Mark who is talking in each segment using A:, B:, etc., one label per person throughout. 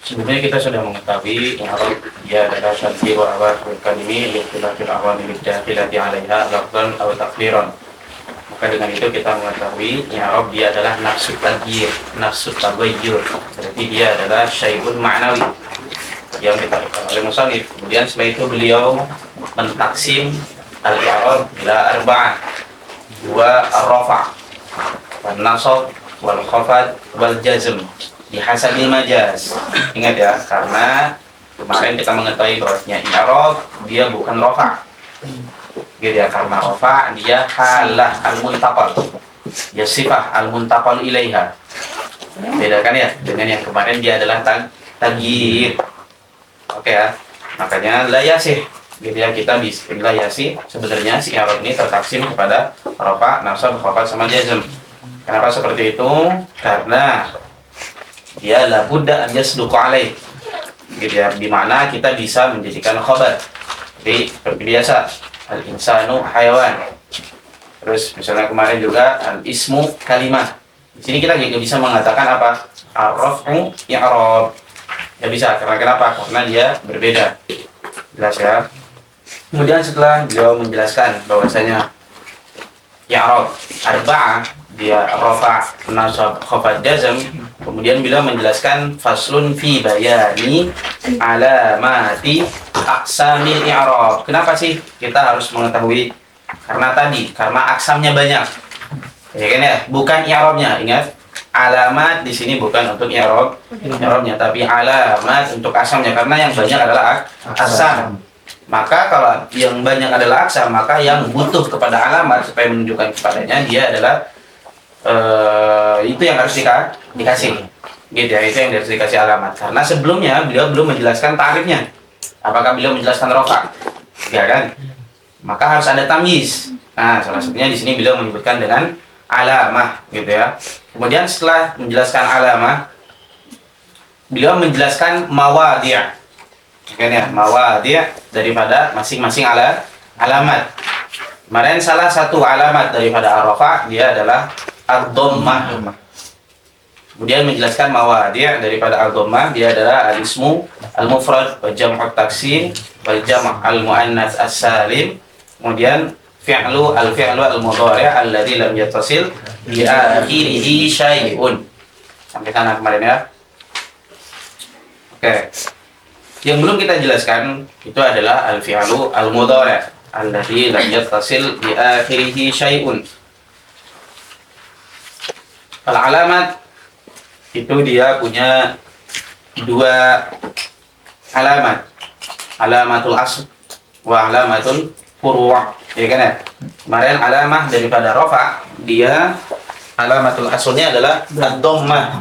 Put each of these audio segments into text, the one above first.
A: Sebelumnya kita sudah mengetahui i'rab dia adalah syadhi wa awakhir kalimi likhtilafil awamil dakhilati 'alaiha lafzan aw taqdiran. Maka dengan itu kita mengetahui i'rab dia adalah nafsu taghyir, nafsu taghayyur. Berarti dia adalah syai'un ma'nawi yang ditaklifkan oleh musannif. Kemudian setelah itu beliau mentaksim al-i'rab ila arba'ah. Dua ar-rafa', wan nasab, wal khafad, wal jazm. Bihasabil majaz. Ingat ya, karena kemarin kita mengetahui bahwasanya i'rab dia bukan rafa'. Gitu ya, karena rafa' dia halah al-muntaqal. Dia sifah al-muntaqal ilaiha. Bedakan ya dengan yang kemarin dia adalah taghyir. Oke ya. Makanya la yasih. Gitu ya, kita bisa la yasih. Sebenarnya si i'rab ini tertaksim kepada rafa', nasab, khafad sama jazm. Kenapa seperti itu? Karena dia la budda an yasduqu alaih. Gitu ya, di mana kita bisa menjadikan khabar. Jadi seperti biasa, al-insanu hayawan. Terus misalnya kemarin juga al-ismu kalimah. Di sini kita juga bisa mengatakan apa? Ar-raf'u i'rab. Ya bisa, karena kenapa? Karena dia berbeda. Jelas ya. Kemudian setelah beliau menjelaskan bahwasanya i'rab arba'ah, dia rafa', nasab, khafad, jazm. Kemudian beliau menjelaskan faslun fi bayani alamati aqsamil i'rab. Kenapa sih kita harus mengetahui? Karena aksamnya banyak. Ya kan ya? Bukan i'rabnya. Ingat, alamat di sini bukan untuk i'rabnya, tapi alamat untuk aksamnya, karena yang banyak adalah aksam. Maka kalau yang banyak adalah aksam, maka yang butuh kepada alamat supaya menunjukkan kepadanya dia adalah itu yang harus dikasih, gitu ya, itu yang harus dikasih alamat. Karena sebelumnya beliau belum menjelaskan tarifnya. Apakah beliau menjelaskan rafa'? Ya kan? Maka harus ada tamyiz. Nah, salah satunya di sini beliau menyebutkan dengan alamah, gitu ya. Kemudian setelah menjelaskan alamah, beliau menjelaskan mawadhi'. Kan ya, mawadhi' daripada masing-masing alamat. Kemarin salah satu alamat daripada ar-rafa' dia adalah ad-dhammah. Kemudian menjelaskan mawadhi' daripada ad-dhammah dia adalah al-ismu al-mufrad wa jam'u taksir wal jam' al-muannas as-salim. Kemudian fi'lu al-mudhari' alladhi lam yattasil bi akhirihi syai'un. Sampai sana kemarin ya. Oke. Yang belum kita jelaskan itu adalah al-fi'lu al-mudhari' alladhi lam yattasil bi akhirihi syai'un. Al-alamat itu dia punya dua alamat, alamatul asl wa alamatul furu', ya kan ya? Kemarin alamah daripada rafa' dia alamatul aslnya adalah ad-dhammah.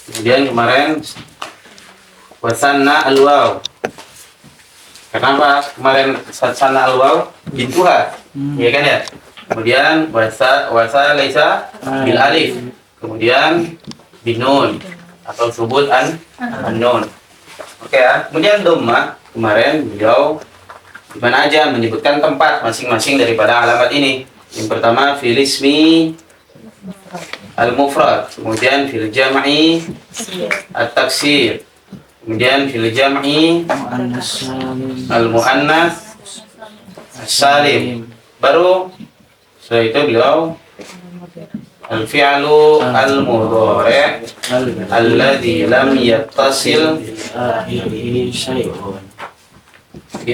A: Kemudian kemarin wasanna al-waw. Kenapa kemarin sana al-waw bintuha? Iya kan ya? Kemudian wasa laisa bil alif. Kemudian binun atau subut an-nun. Oke ya. Kemudian dhamma kemarin beliau di mana aja menyebutkan tempat masing-masing daripada alamat ini. Yang pertama fil ismi al-mufrad, kemudian fil jam'i at-taksir. Kemudian fil jam'i al-muannas salim. Baru setelah itu beliau al-fi'lu al-mudhari' alladhi lam yattasil bi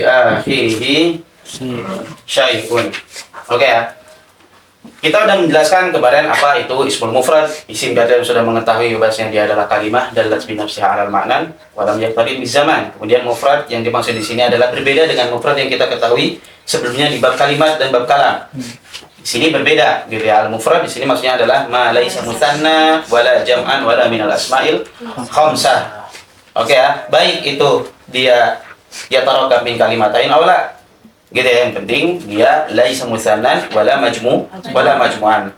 A: akhirihi syai'un. Oke ya. Kita sudah menjelaskan kemarin apa itu ismul mufrad. Isim kita sudah mengetahui bahasanya dia adalah kalimah dalat bi nafsiha 'alal ma'nan wa lam yaqtadi bi zaman. Kemudian mufrad yang dimaksud di sini adalah berbeda dengan mufrad yang kita ketahui sebelumnya di bab kalimat dan bab kalam. Di sini berbeda, gitu ya. Al-mufrad di sini maksudnya adalah ma laisa musanna wala jam'an wala minal asma'il khamsah. Oke ya. Baik itu dia tarakab min kalimatain aw la. Gitu ya, yang penting dia laisa musannan wala majmu'an.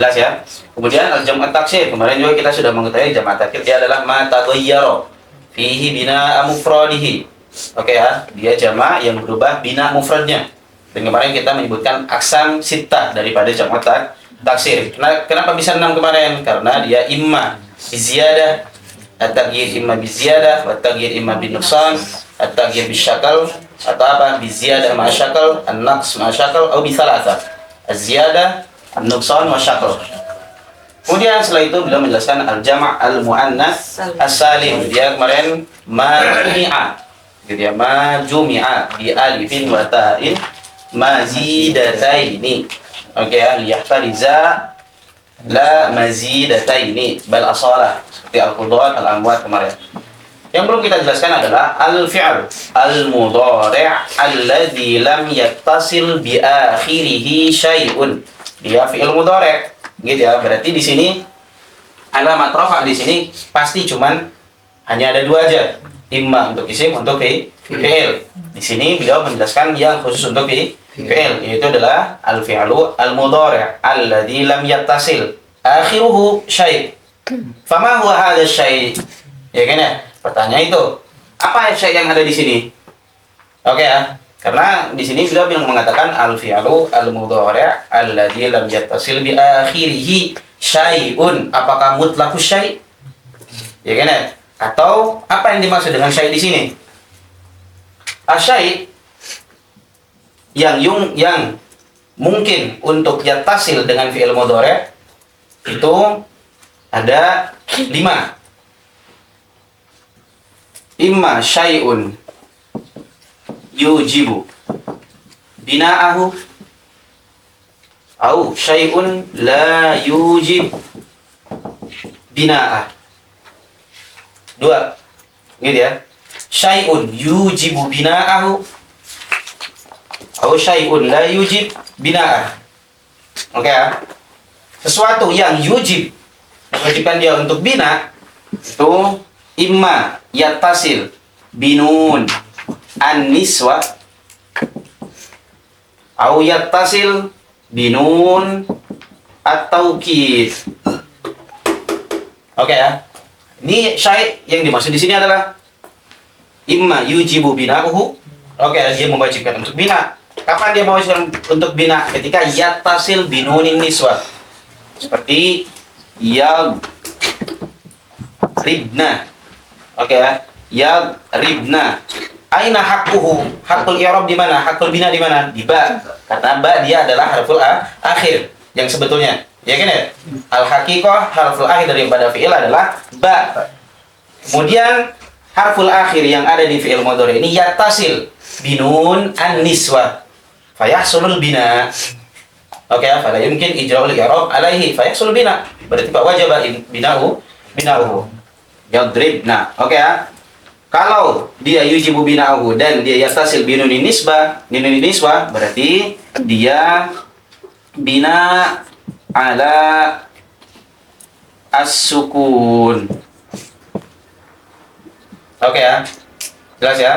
A: Jelas ya? Kemudian al-jam' at-taksir. Kemarin juga kita sudah mengetahui jam' at-taksir dia adalah ma taghayyara fihi bina mufradihi. Oke ya, dia jama' yang berubah bina mufradnya. Dan kemarin kita menyebutkan aksam sittah daripada jamak taksir. Nah, kenapa bisa 6 kemarin? Karena dia imma biziyadah, at-taghyir imma biziyadah, wa at-taghyir imma binuqsan, at-taghyir bisyakal, atau apa? Biziyadah ma'a syakal, an-naqs ma'a syakal, atau bithalatha. Az-ziyadah, an-nuqsan wa syakal. Kemudian setelah itu beliau menjelaskan al-jama' al-mu'annas as-salim. Dia kemarin majumi'a. Gitu ya, majumi'a bi alifin wa ta'in mazidataini. Oke ya, liyahtariza la mazidataini bal asalah. Seperti al-qudat, al-amwat kemarin. Yang belum kita jelaskan adalah al-fi'l al-mudhari' alladzi lam yattasil bi akhirih syai'un. Dia fi'il mudhari'. Gitu ya. Berarti di sini alamat rafa' di sini pasti cuman hanya ada 2 aja. Imma untuk isim, untuk fi'il. Di sini beliau menjelaskan yang khusus untuk fi'il, yaitu adalah al-fi'lu al-mudhari' alladzi lam yattasil akhiruhu syai'. Fama huwa hadha syai'? Ya kan ya? Pertanyaan itu, apa syai' yang ada di sini? Oke ya. Karena di sini beliau mengatakan al-fi'lu al-mudhari' alladzi lam yattasil bi akhirih syai'un. Apakah mutlaqus syai'? Ya kan ya? Atau apa yang dimaksud dengan syai' di sini? Asyai' yang mungkin untuk yattasil dengan fi'il mudhari' itu ada 5. Imma syai'un yujibu bina'ahu, au syai'un la yujib bina'ah. 2. Gitu ya. Syai'un yujibu bina'ahu, au syai'un la yujib bina'ah. Oke ya. Sesuatu yang yujib, mewajibkan dia untuk bina, itu imma yattasil binun an-niswa, au yattasil binun at-taukid. Oke ya. Ini syai' yang dimaksud di sini adalah imma yujibu bina'uhu. Oke, dia mewajibkan untuk bina. Kapan dia mewajibkan untuk bina? Ketika yattasil binunin niswa. Seperti ribna. Oke ya. Ribna. Aina haqquhu? Haqqul i'rab di mana? Haqqul bina di mana? Di ba. Karena ba dia adalah harful akhir yang sebetulnya. Ya kan ya? Al-haqiqah harful akhir daripada fi'il adalah ba. Kemudian harful akhir yang ada di fi'il mudhari ini yattasil binun an-niswa. Fayahsulul bina. Oke, fala yumkin ijra'ul i'rab alaihi fayahsul bina. Berarti pak wajib bina'uhu. Yadribna. Oke ya. Kalau dia yujibu bina'uhu dan dia yattasil binun nisbah, berarti dia bina ala as-sukun. Oke ya. Jelas ya?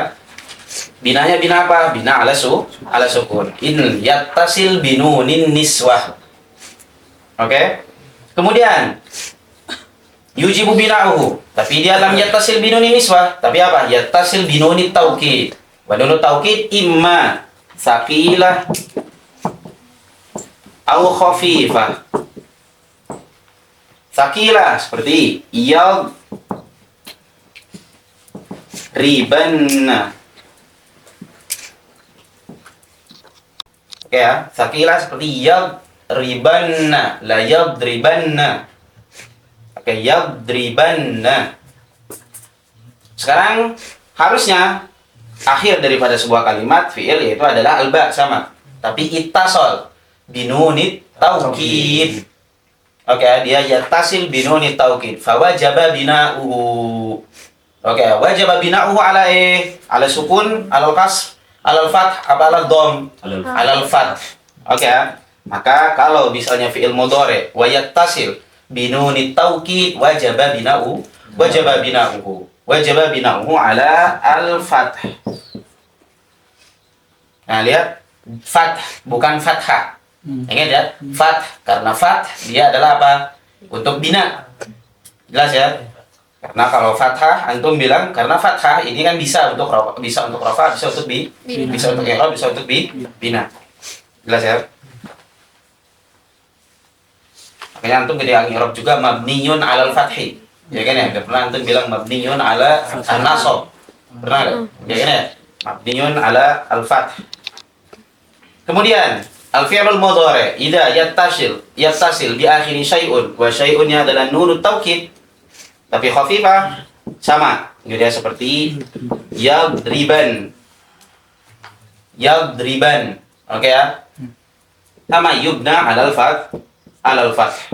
A: Binanya bina apa? Bina ala sukun. In yattasil binunin niswah. Oke? Kemudian yujibu bina'uhu, tapi dia lam yattasil binunin niswah. Tapi apa? Yattasil binunit taukid. Wa nunut taukid imma saqilah au khafifah. Saqilah seperti ribanna. Oke ya, saqilah seperti ribanna, la yadribanna. Oke, yadribanna. Sekarang harusnya akhir daripada sebuah kalimat fi'il yaitu adalah alba sama. Tapi ittasal binunit taukid. Oke, dia yattasil binunit taukid. Fawajaba bina'uhu. Oke, wajaba bina'uhu ala ala sukun, ala kasr, ala fath, apa ala dom? Ala fath. Oke, maka kalau misalnya fi'il mudhari wa yattasil binunit taukid wajaba bina'uhu ala al-fath. Nah, lihat fath bukan fathah. Ingat ya, fath karena fath dia adalah apa? Untuk bina. Jelas ya? Karena kalau fathah antum bilang karena fathah ini kan bisa untuk rafa, bisa untuk i'rab, bisa untuk bina. Jelas ya? Makanya antum ketika i'rab juga mabniyun 'alal fathi. Ya kan ya? Enggak pernah antum bilang mabniyun 'ala an-nasab. Pernah enggak? Ya kan ya? Mabniyun 'ala al-fath. Kemudian al-fi'lul mudhari' idza yattasil bi akhiri syai'un wa syai'unnya adalah nunut taukid tapi khafifah sama. Jadi seperti yadriban. Oke ya? Sama yubna 'alal fath.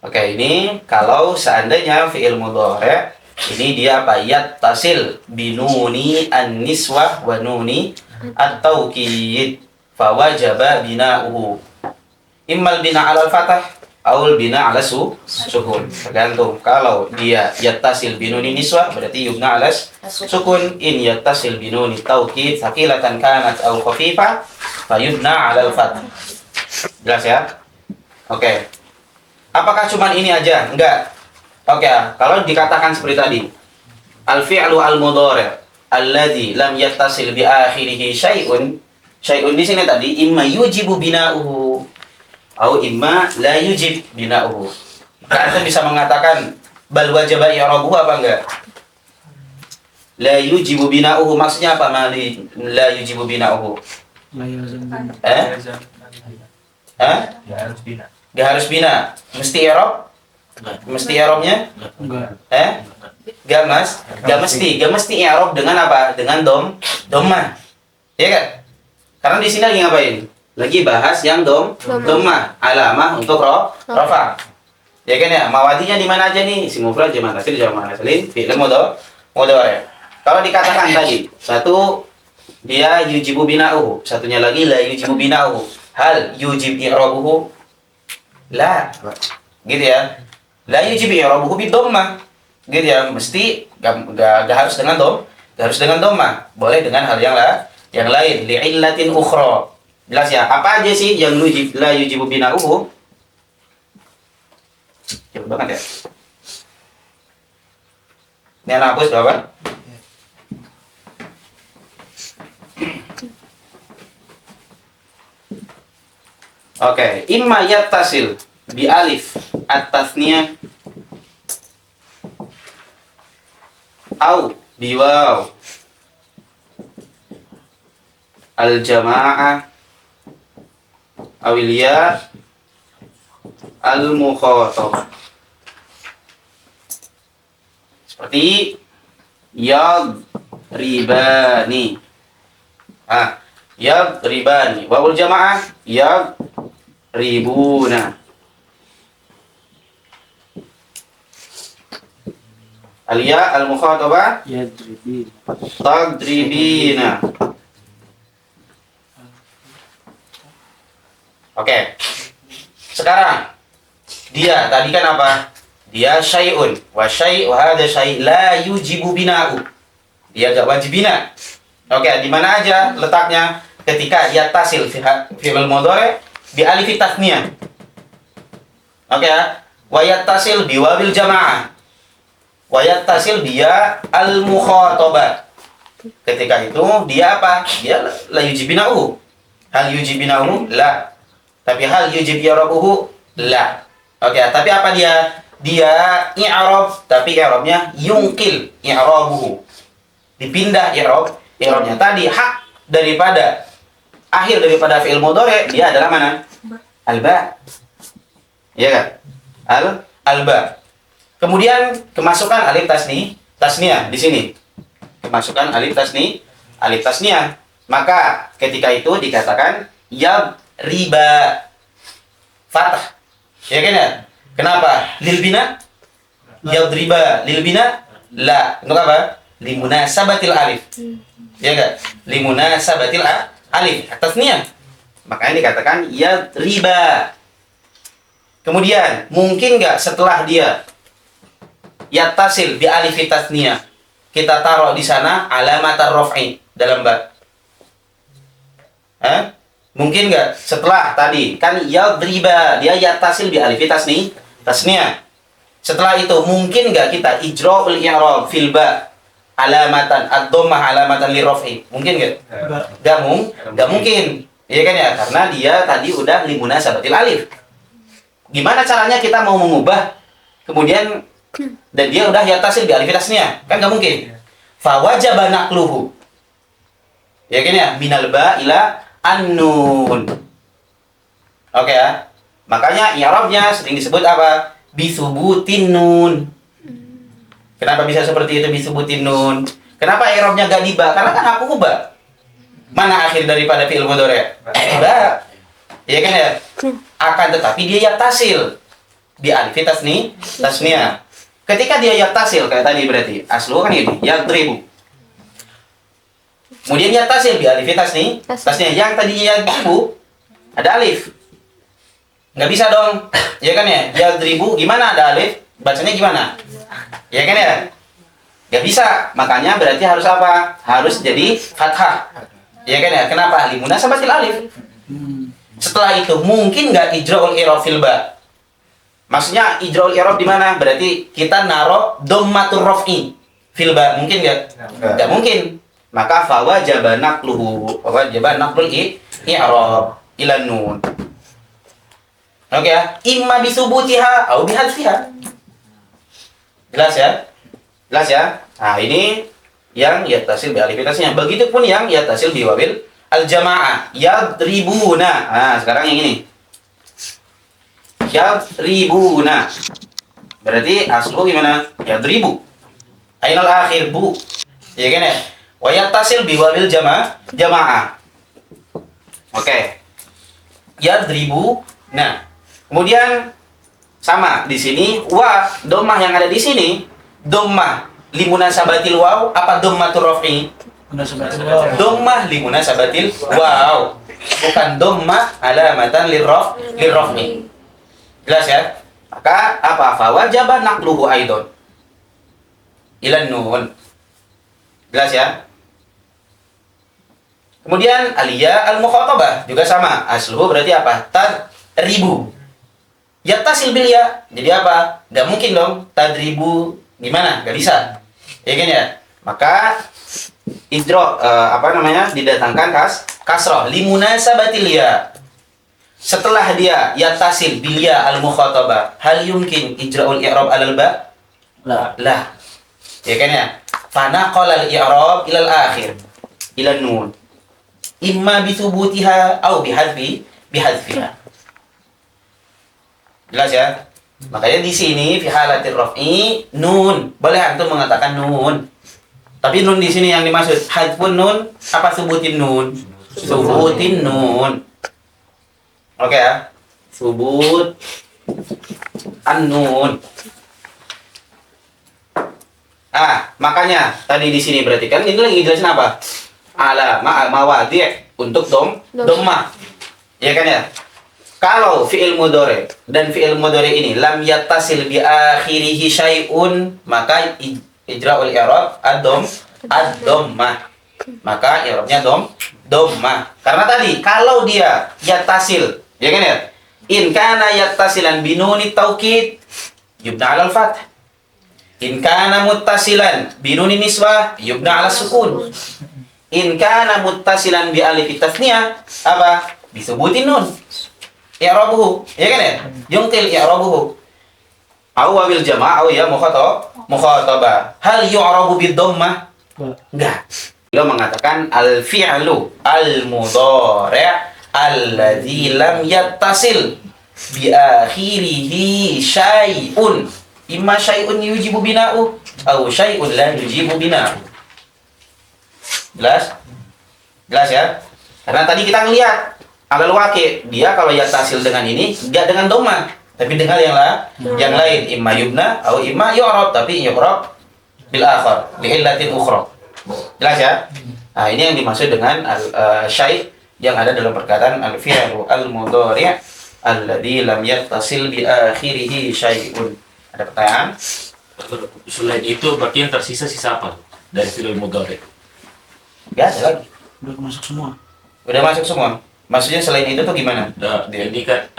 A: Oke, ini kalau seandainya fi'il mudhari' ini dia apa? Yattasil binuni an-niswah wa nuni at-taukid fa wajaba bina'uhu. Immal bina 'alal fathah aul bina 'ala sukun. Tergantung. Kalau dia yattasil binuni niswah berarti yubna 'ala sukun. In yattasil binuni taukid thaqilatan kanat aw khafifah fa yubna 'alal fathah. Jelas ya? Oke. Apakah cuman ini aja? Enggak. Oke, kalau dikatakan seperti tadi, al-fi'lu al-mudhari' alladzi lam yattasil bi akhirih syai'un di sini tadi imma yujibu bina'uhu atau imma la yujib bina'uhu. Anda bisa mengatakan bal wajaba i'rabuhu apa enggak? La yujibu bina'uhu maksudnya apa? La yujibu bina'uhu. Enggak harus bina. Mesti i'rab? Mesti i'rabnya?
B: Enggak.
A: Enggak mas? Enggak mesti i'rab dengan apa? Dengan dhammah. Iya kan? Karena di sini lagi ngapain? Lagi bahas yang dhammah, alamah untuk rafa. Ya kan ya? Mawadinya di mana aja nih? Isim mufrad, jamak taksir, jamak muannas, fi'il mudhari'. Kalau dikatakan tadi, satu dia yujibu bina'uhu, satunya lagi la yujibu bina'uhu. Hal yujib i'rabuhu? La. Gitu ya. La yujib i'rabuhu bidhammah. Gitu ya, mesti enggak harus dengan dhammah. Boleh dengan hal yang lain, li'illatin ukhra. Jelas ya? Apa aja sih yang la yujibu bina'uhu? Cepet banget ya. Ini anak hapus berapa? Oke, imma yattasil bi alif at-tasniyah au bi waw al-jama'ah awil ya al-mukhatabah. Seperti yadribani. Yadribani. Wawul jamaah yadribuna. Al-ya al-mukhatabah tadribina. Oke. Sekarang dia tadi kan apa? Dia syai'un wa hadha syai' la yujibu bina'u. Dia enggak wajib bina. Oke, di mana aja letaknya? Ketika yattasil fi'il mudhari' bi alif tasniyah. Oke ya. Wa yattasil bi wawil jamaah. Wa yattasil dia al-mukhatabah. Ketika itu dia apa? Dia la yujibinahu. Hal yujibinahu? La. Tapi hal yujib i'rabuhu? La. Oke, tapi apa dia? Dia i'rab, tapi i'rabnya yungkil i'rabuhu. Dipindah i'rabnya. Tadi hak daripada akhir daripada fi'il mudhari' dia adalah mana? Al-ba. Iya kan? Al-ba. Kemudian kemasukan alif tasniyah di sini. Kemasukan alif tasniyah. Maka ketika itu dikatakan riba fathah. Ya kan ya? Kenapa? Lil bina? Yadriba lil bina? La. Untuk apa? Limunasabatil alif. Ya kan? Limunasabatil alif. Tasniyah. Makanya dikatakan riba. Kemudian mungkin enggak setelah dia yattasil bi alif tasniyah kita taruh di sana alamat ar-raf'i dalam ba? Mungkin nggak setelah tadi kan yadriba dia yattasil bi alif tasniyah. Setelah itu mungkin nggak kita ijra'ul i'rab fil ba
B: alamatan ad-dhammah alamatan liraf'i. Mungkin nggak? Nggak mungkin. Iya kan ya? Karena dia tadi udah limunasabatil alif. Gimana caranya kita mau mengubah kemudian dan dia udah yattasil bi alif tasnya? Kan nggak mungkin. Fa wajaba naqluhu. Ya kan ya? Minal ba ila an-nun. Oke ya. Makanya i'rabnya sering disebut apa? Bisubutin nun. Kenapa bisa seperti itu bisubutin nun? Kenapa i'rabnya gak di ba? Karena kan aku ubah. Mana akhir daripada fi'il mudhari'? Ba. Iya kan ya? Akan tetapi dia yattasil bi alif tasniyah. Ketika dia yattasil kayak tadi berarti aslu kan ini yadribu. Kemudian yattasil bi alif tasniyah yang tadinya yadribu ada alif. Nggak bisa dong. Iya kan ya? Yadribu gimana ada alif? Bacanya gimana? Ya kan ya? Gak bisa. Makanya berarti harus apa? Harus jadi fathah. Ya kan ya? Kenapa? Limunasabatil alif. Setelah itu mungkin nggak ijra'ul i'rab fil ba? Maksudnya ijra'ul i'rab di mana? Berarti kita naruh dhammatur raf'i fil ba. Mungkin nggak? Nggak mungkin. Maka fa wajaba naqluhu. Fa wajaba naqlul i'rab ila nun. Oke ya? Imma bisubutiha atau bihadfiha. Jelas ya? Jelas ya? Nah, ini yang yattasil bi alif tasnya. Begitupun yang yattasil bi wawil al-jamaah. Yadribuna. Nah, sekarang yang ini. Yadribuna. Berarti aslu gimana? Yadribu. Ainal akhir bu. Ya kan ya? Wa yattasil bi wawil jamaah. Oke. Yadribu. Nah, kemudian sama di sini wa dhammah yang ada di sini dhammah limunasabatil waw apa dhammatur raf'i? Dhammah limunasabatil waw, bukan dhammah alamatan lirraf'i. Jelas ya? Maka apa? Fa wajaba naqluhu aidon ila nun. Jelas ya? Kemudian aliyah al-mukhatabah juga sama. Asluhu berarti apa? Tadribu. Yattasil bil ya. Jadi apa? Gak mungkin dong tadribu gimana? Gak bisa. Ya kan ya? Maka didatangkan kasroh limunasabatil ya. Setelah dia yattasil bil ya al mukhatabah, hal yumkin ijra'ul i'rab alal ba? La. Ya kan ya? Fa naqala al i'rab ila al akhir ila nun. Imma bi thubutiha au bihadfiha. Jelas ya? Makanya di sini fi halatir raf'i nun. Boleh antum mengatakan nun. Tapi nun di sini yang dimaksud hadfun nun apa subutin nun? Subutin nun. Oke ya? Subut an-nun. Makanya tadi di sini berarti kan ini lagi jelasin apa? Mawadi' untuk dhammah. Ya kan ya? Kalau fi'il mudhari dan fi'il mudhari ini lam yattasil bi akhirih syai'un, maka ijra'ul i'rab ad-dhammah. Maka i'rabnya dhammah. Karena tadi kalau dia yattasil, ya kan ya? In kana yattasilan bi nunit taukid yubna 'alal fath. In kana muttasilan bi nunin nisbah yubna 'alas sukun. In kana muttasilan bi alif tasniyah apa? Bisubutin nun. I'rabuhu, ya kan ya? Yungkil i'rabuhu. Aw wabil jamaah aw ya mukhatabah. Hal yu'rabu bid dhammah? Enggak. Beliau mengatakan al fi'lu al mudhari' alladzi lam yattasil bi akhirih syai'un. Imma syai'un yujibu bina'u aw syai'un la yujibu bina'u. Jelas? Jelas ya? Karena tadi kita ngelihat alal waqi' dia kalau yattasil dengan ini enggak dengan dhammah, tapi dengan yang lain, imma yubna atau imma yu'rab, tapi yu'rab bil akhar li illatin ukhra. Jelas ya? Nah, ini yang dimaksud dengan syai' yang ada dalam perkataan al fi'lu al mudhari' alladzi lam yattasil bi akhirih syai'un. Ada pertanyaan?
C: Selain itu berarti yang tersisa sisa apa dari fi'il mudhari'?
B: Enggak ada lagi.
D: Udah masuk semua.
B: Udah masuk semua. Maksudnya selain itu tuh gimana?
C: Ini kan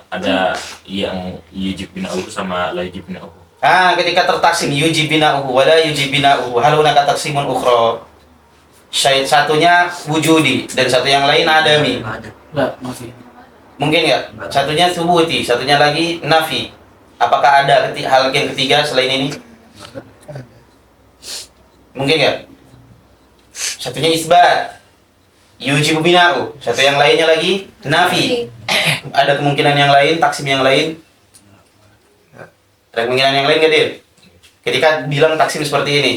C: ada yang yujib bina'uhu sama la yujib bina'uhu.
B: Ketika tertaksim yujib bina'uhu wala yujib bina'uhu, hal hunaka taksimun ukhra. Satunya wujudi dan satu yang lain adami.
D: Enggak, masih.
B: Mungkin nggak? Satunya subuti, satunya lagi nafi. Apakah ada hal yang ketiga selain ini? Mungkin nggak? Satunya isbat, yujibu bina'u. Satu yang lainnya lagi nafi. Ada kemungkinan yang lain, taksim yang lain? Ada kemungkinan yang lain nggak, Dir? Ketika bilang taksim seperti ini,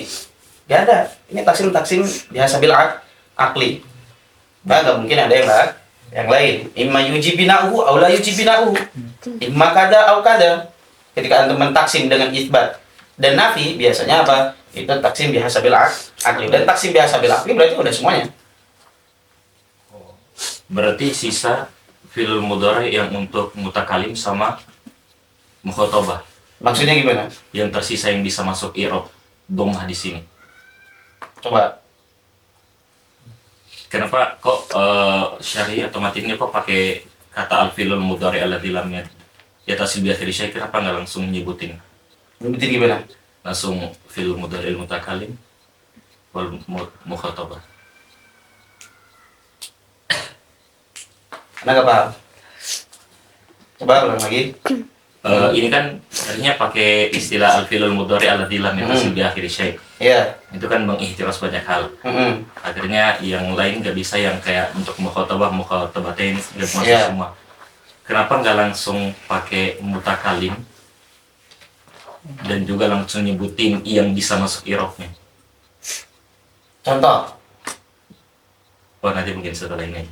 B: nggak ada. Ini taksim bihasabil akli. Nggak mungkin ada yang lain. Imma yujib bina'uhu aw la yujib bina'uhu. Imma kada aw kada. Ketika antum mentaksim dengan isbat dan nafi, biasanya apa? Itu taksim bihasabil akli. Dan taksim bihasabil akli berarti udah semuanya.
C: Berarti sisa fi'il mudhari yang untuk mutakalim sama mukhatabah.
B: Maksudnya gimana?
C: Yang tersisa yang bisa masuk i'rab dhammah di sini.
B: Coba.
C: Kenapa kok syari atau matinnya kok pakai kata al-fi'lul mudhari alladzi lam yattasil bi akhiri syai', kenapa nggak langsung nyebutin?
B: Nyebutin gimana?
C: Langsung fi'il mudhari al-mutakalim wal mukhatabah.
B: Anda nggak paham? Coba ulang lagi.
C: Ini kan artinya pakai istilah al-fi'lul mudhari alladzi lam yattasil bi akhiri syai'.
B: Iya.
C: Itu kan mengihtiras banyak hal.
B: Mm-mm.
C: Akhirnya yang lain nggak bisa, yang kayak untuk mukhatabatain nggak masuk
B: Iya.
C: semua. Kenapa nggak langsung pakai mutakalim dan juga langsung nyebutin yang bisa masuk i'rabnya?
B: Contoh.
C: Oh, nanti mungkin setelah ini.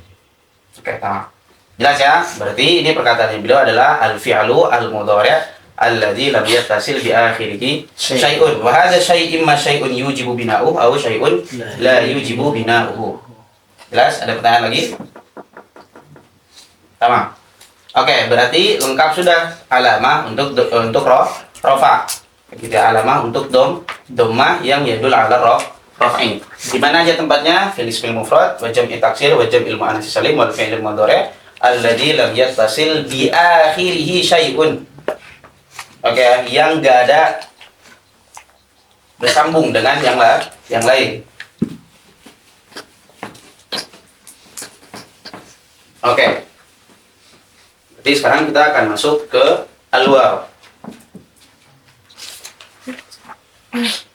B: Oke, tamam. Jelas ya? Berarti ini perkataan yang beliau adalah al-fi'lu al-mudhari' alladzi lam yattasil bi akhirih syai'un. Wa hadha syai' imma syai'un yujibu bina'uhu aw syai'un la yujibu bina'uhu. Jelas? Ada pertanyaan lagi? Tamam. Oke, berarti lengkap sudah alamah untuk rafa. Kita alamah untuk dhammah yang yadul ala raf'in. Di mana aja tempatnya? Fil ismil mufrad wa jam'i taksir wa jam'il muannats salim wal fi'lil mudhari' alladzi lam yattasil bi akhirih syai'un. Oke, yang enggak ada bersambung dengan yang lain. Oke. Jadi sekarang kita akan masuk ke al-waw.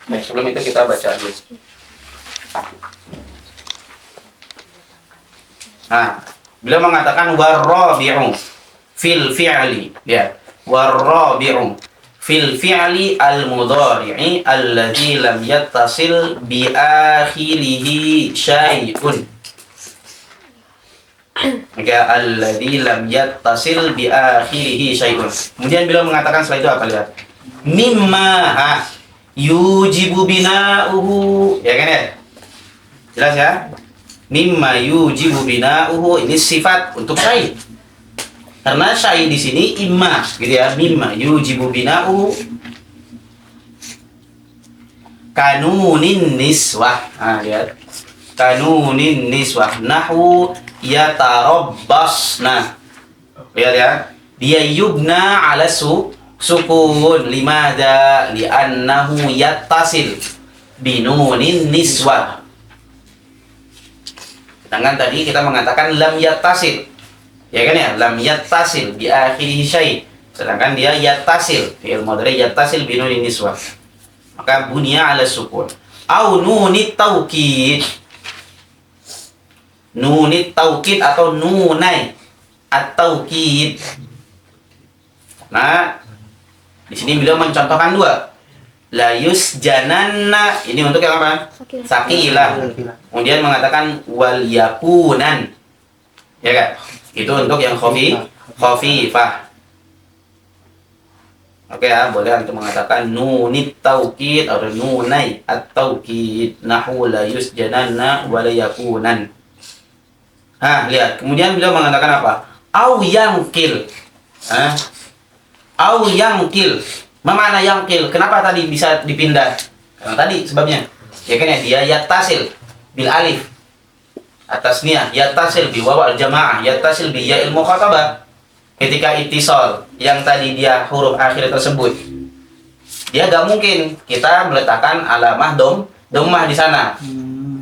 B: Baik, sebelum itu kita baca dulu. Nah, beliau mengatakan warrabi'u fil fi'li, ya. Warrabi'u fil fi'li al-mudhari'i alladzi lam yattasil bi akhirih syai'un. Maka alladzi lam yattasil bi akhirih syai'un. Kemudian beliau mengatakan setelah itu apa, lihat? Mimma yujibu bina'uhu, ya kan ya? Jelas ya? Mimma yujibu bina'uhu, ini sifat untuk syai'. Karena syai' di sini imma, gitu ya. Mimma yujibu bina'uhu kanunin niswah. Nah, lihat. Kanunin niswah nahwu yatarabbasna. Lihat ya. Dia yubna ala sukun. Limada? Li'annahu yattasil binunin niswah. Sedangkan tadi kita mengatakan lam yattasil. Ya kan ya? Lam yattasil bi akhirih syai'. Sedangkan dia yattasil. Fi'il mudhari yattasil binunin niswah. Maka bunya ala sukun. Au nunit taukid. Nunit taukid atau nunai at-taukid. Nah, di sini beliau mencontohkan dua. La yusjananna, ini untuk yang apa? Saqilah. Kemudian mengatakan wal yakunan. Ya kan? Itu untuk yang khafifah. Oke ya, boleh untuk mengatakan nunit taukid atau nunai at-taukid. Nahu la yusjananna wal yakunan. Lihat. Kemudian beliau mengatakan apa? Au yangkil. Au yangkil. Mana yangkil? Kenapa tadi bisa dipindah? Karena tadi sebabnya. Ya kan ya, dia yattasil bil alif. Atasnya yattasil bi waw al jamaah, yattasil bi ya'il mukhatabah. Ketika ittisal yang tadi dia huruf akhir tersebut dia gak mungkin kita meletakkan alamah dommah di sana.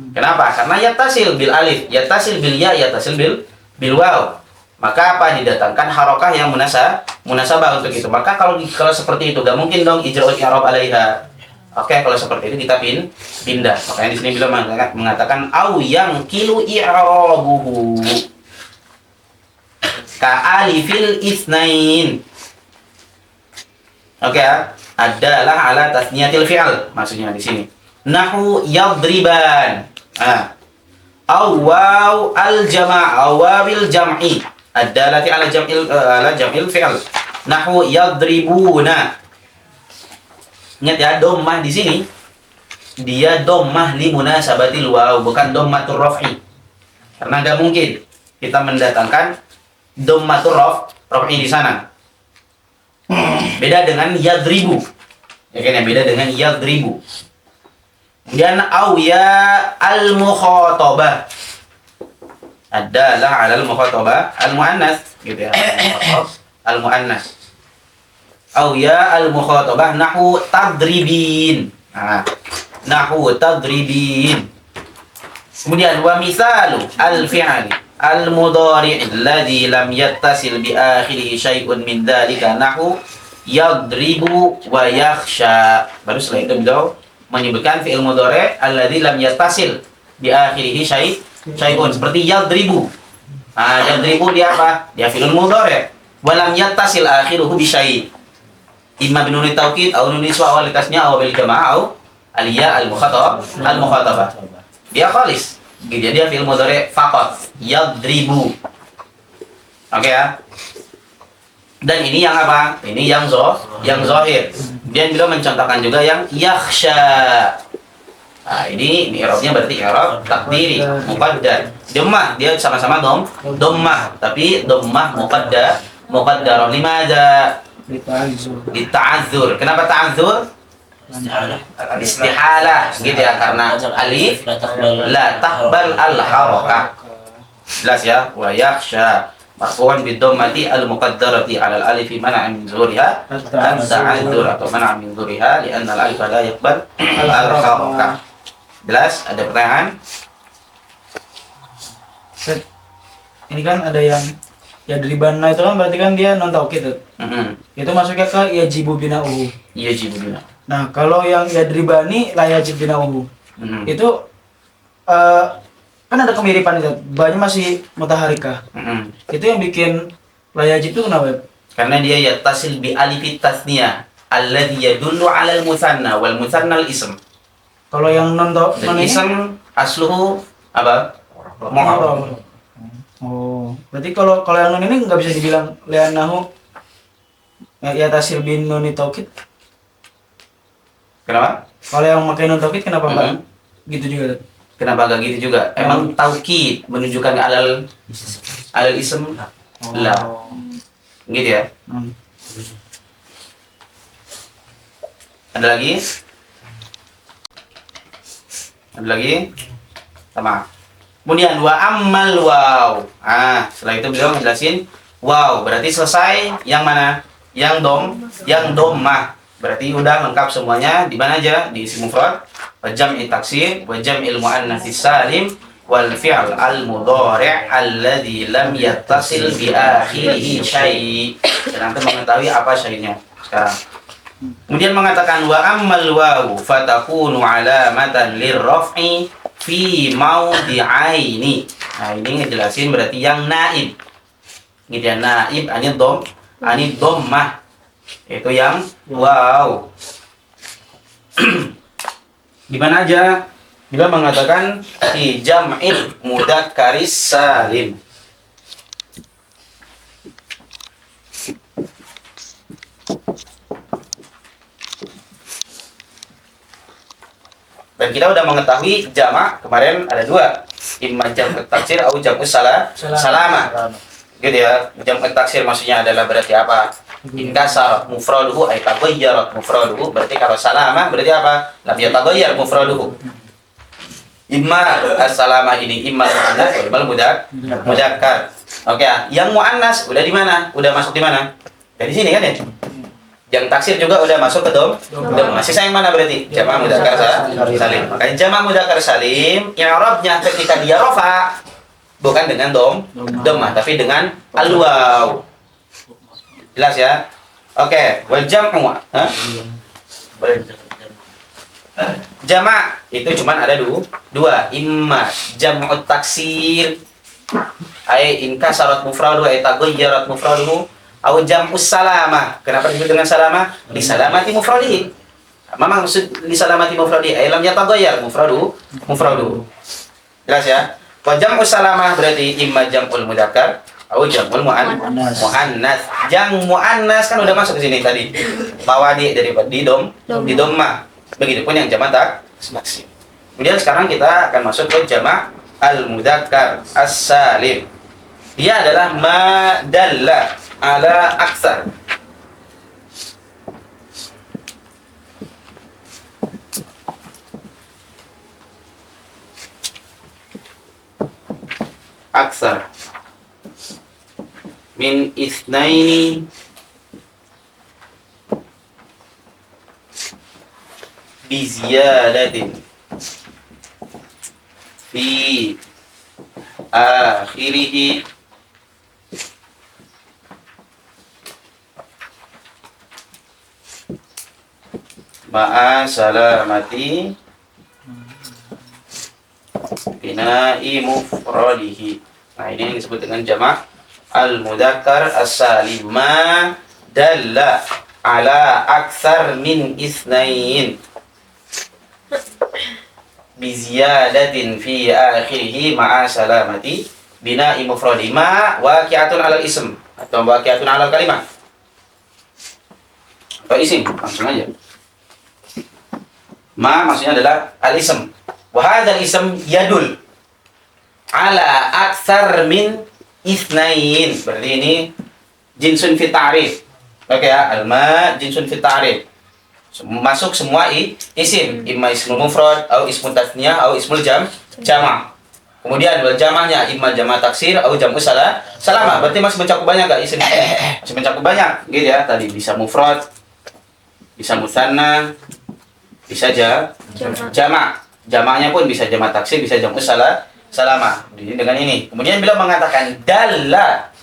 B: Kenapa? Karena yattasil bil alif, yattasil bil ya, yattasil bil waw. Maka apa? Didatangkan harokah yang munasabah untuk itu. Maka kalau seperti itu gak mungkin dong ijra'ul i'rab 'alaiha. Oke, kalau seperti itu kita pindah. Makanya di sini beliau mengatakan au yang kilu i'rabuhu ka alifil isnain. Oke ya, adalah ala tasniyatil fi'al maksudnya di sini. Nahu yadriban. Awaw al-jama' awawil jam'i adalati ala jam'il fi'al. Nahu yadribuna. Ingat ya, dommah di sini dia dommah li munasabatil waw, bukan dommatur raf'i. Karena nggak mungkin kita mendatangkan dommatur raf'i di sana. Beda dengan yadribu. Ya kan ya, beda dengan yadribu. Kemudian awya al-mukhatabah adalah ala al-mukhatabah al-muannas gitu ya. Al-muannas. Awya al-mukhatabah nahu tadribin. Nahu tadribin. Kemudian wa misalu al-fi'li al-mudhari' alladhi lam yattasil bi akhirih syai'un min dzalika nahu yadribu wa yakhsha. Baru setelah itu beliau menyebutkan fi'il mudhari' alladzi lam yattasil bi akhirih syai'un seperti yadribu. Yadribu dia apa? Dia fi'il mudhari' wa lam yattasil akhiruhu bi syai'. Imma bi nunit taukid atau nunit iswa wal tasnya atau bil jama'ah atau al-ya al-mukhatabah. Dia khalis. Jadi dia fi'il mudhari' faqat yadribu. Oke ya. Dan ini yang apa? Ini yang zahir. Dia beliau mencontohkan juga yang yakhsha. Ini i'rabnya berarti i'rab takdiri, muqaddar. Dhammah, dia sama-sama dhammah, tapi dhammah muqaddarah. Limadza? Lita'azzur. Kenapa ta'azzur? Istihalah, gitu ya, karena alif la taqbal al-harakah. Jelas ya? Wa yakhsha marfu'un bid-dhammati al-muqaddarati 'ala al-alif mana'a min zuhuriha at-ta'azzur atau mana'a min zuhuriha li'anna al-alif la yaqbal al-harakah. Jelas? Ada pertanyaan?
D: Ini kan ada yang yadribana itu kan berarti kan dia non taukid tuh. Itu masuknya ke yajibu bina'uhu.
B: Yajibu bina'uhu.
D: Nah, kalau yang yadribani la yajib bina'uhu. Itu kan ada kemiripan itu. Banyak masih mutaharikah. Itu yang bikin la yajib itu kenapa?
B: Karena dia yattasil bi alifit tasniyah alladhi yadullu 'ala al-musanna wal musanna al-ism.
D: Kalau yang non
B: ism asluhu apa? Mu'arrab.
D: Oh, berarti kalau yang non ini nggak bisa dibilang li'annahu ya tasil bin nuni taukid.
B: Kenapa?
D: Kalau yang pakai non taukid kenapa enggak? Gitu juga.
B: Kenapa enggak gitu juga? Emang taukid menunjukkan alal ism la. Gitu ya. Ada lagi? Ada lagi? Sama. Kemudian wa ammal waw. Setelah itu beliau menjelasin waw berarti selesai yang mana? Yang dhammah. Berarti udah lengkap semuanya di mana aja? Di isim mufrad, wa jam'i taksir, wa jam'il muannats salim, wal fi'l al-mudhari' alladzi lam yattasil bi akhirih syai'. Dan Anda mengetahui apa syai'nya sekarang. Kemudian mengatakan wa ammal waw fatakunu alamatan lirraf'i fi mawdi'aini. Nah, ini ngejelasin berarti yang naib. Gitu ya, naib ani dhammah. Itu yang waw. Di mana aja? Bila mengatakan fi jam'il mudzakkharis salim. Dan kita udah mengetahui jamak kemarin ada dua, imma jam'ut taksir atau jam'us salama. Gitu ya. Jam'ut taksir maksudnya adalah berarti apa? Inkasar mufraduhu ay taghayyarat mufraduhu. Berarti kalau salama berarti apa? Lam yataghayyar mufraduhu. Imma as-salama ini imma muannas wal mudzakkar. Oke ya. Yang muannas udah di mana? Udah masuk di mana? Dari sini kan ya? Yang taksir juga udah masuk ke dhamma. Sisa yang mana berarti? Jama' mudzakkar salim. Makanya jama' mudzakkar salim, i'rabnya ketika dia rafa bukan dengan dhamma, tapi dengan al-waw. Jelas ya? Oke, wal jam'u. Jama' itu cuman ada dua. Imma jam'ut taksir, ay in kasarat mufraduhu ay taghayyarat mufraduhu, aw jam'us salamah. Kenapa disebut dengan salamah? Li salamati mufradihi. Memang maksud li salamati mufradihi ay lam yataghayyar mufraduhu. Jelas ya? Wa jam'us salamah berarti imma jam'ul mudzakkar aw jam'ul muannas. Jam muannas kan udah masuk ke sini tadi. Mawadi dari di dhamma. Begitupun yang jamak taksir. Kemudian sekarang kita akan masuk ke jamak al-mudzakkar as-salim. Dia adalah ma dalla ala aktsar. Aksar min itsnaini bi ziyadatin fi akhirih ma'a salamati bina'i mufradihi. Nah, ini yang disebut dengan jamak al-mudzakkar as-salim, ma dalla ala aktsar min itsnain bi ziyadatin fi akhirih ma'a salamati bina'i mufradihi. Ma waqi'atun 'alal ism atau waqi'atun 'alal kalimah. Atau isim, langsung aja. Ma maksudnya adalah al-ism. Wa hadzal ism yadul ala aktsar min itsnain. Berarti ini jinsun fi ta'rif. Oke ya, al-ma jinsun fi ta'rif. Masuk semua isim, imma ismul mufrad atau ismul tasniyah atau ismul jama'. Kemudian wal jama'nya imma jama' taksir atau jam'u salamah. Berarti masih mencakup banyak enggak isim? Masih mencakup banyak, gitu ya. Tadi bisa mufrad, bisa musanna, bisa jama'. Jama'nya pun bisa jama' taksir, bisa jam'u salamah. Dengan ini. Kemudian beliau mengatakan dalla.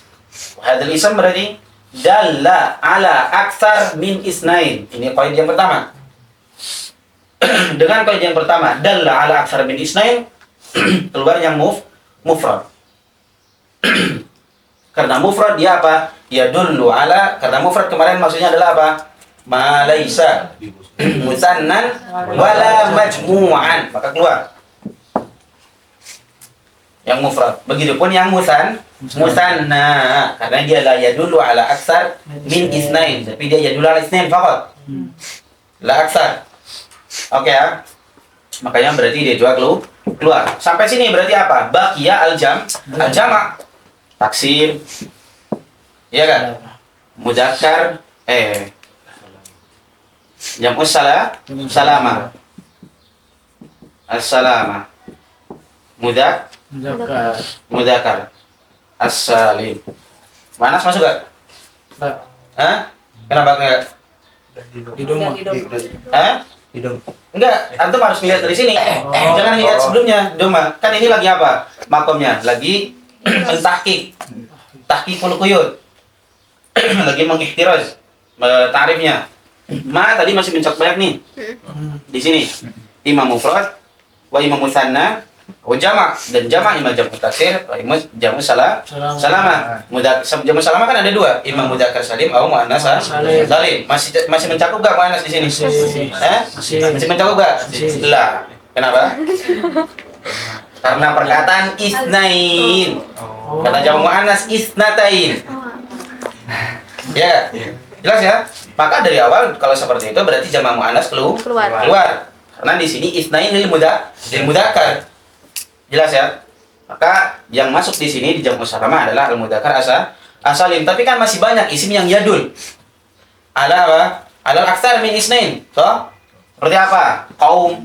B: Hadzal ism berarti dalla ala aktsar min isnain. Ini kaidah yang pertama. Dengan kaidah yang pertama, dalla ala aktsar min isnain, keluar yang mufrad. Karena mufrad dia apa? Ya dullu ala, karena mufrad kemarin maksudnya adalah apa? Ma laisa musannan wala majmu'an, maka keluar yang mufrad. Begitupun yang musanna, karena dia la yadullu ala aksar min isnain, tapi dia yadullu ala isnain faqat, la aksar. Oke ya, makanya berarti dia juga keluar. Sampai sini berarti apa? Baqiya al-jama' taksir, iya kan? Mudzakkar jam'us salamah, as-salamah, mudzakkar as-salim. Manas masuk gak? Hah? Kenapa enggak?
D: Di doma.
B: Hah? Enggak, antum harus lihat dari sini. Jangan lihat sebelumnya. Doma. Kan ini lagi apa? Makomnya lagi tahqiqul quyud. Lagi mengikhtiraj tarifnya. Ma tadi masih mencakup banyak nih. Di sini imam mufrad wa imam musanna wa jama', dan jama' imam jam'u taksir wa imam jam'u salamah. Jam'u salamah kan ada dua, imam mudzakkar salim atau muannas salim. Masih mencakup gak muannas di sini? Masih mencakup gak? Lah. Kenapa? Karena perkataan isnain. Kata jam'u muannas isnatain. Ya. Jelas ya? Maka dari awal kalau seperti itu berarti jama' muannas keluar. Karena di sini isnain lil mudzakkar. Jelas ya? Maka yang masuk di sini di jam'u salamah adalah al mudzakkar asalim. Tapi kan masih banyak isim yang yadul ala apa? Ala aktsar min isnain. So, seperti apa? Qaum.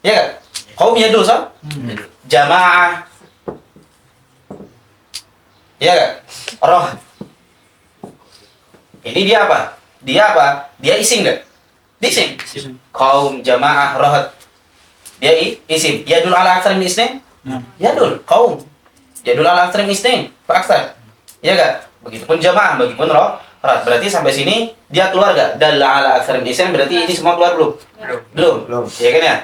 B: Ya kan? Qaum yadul so? Jamaah. Ya kan? Roh. Ini dia apa? dia apa? Dia isim nggak? Isim. Kaum, jamaah, rohat. Dia isim. Yadul ala aktsar min isnain? Yadul. Kaum. Yadul ala aktsar min isnain. Fa aktsar. Iya nggak? Begitupun jamaah, begitupun rohat. Berarti sampai sini dia keluar nggak? Dalla ala aktsar min isnain, berarti ini semua keluar belum? Belum. Iya kan ya?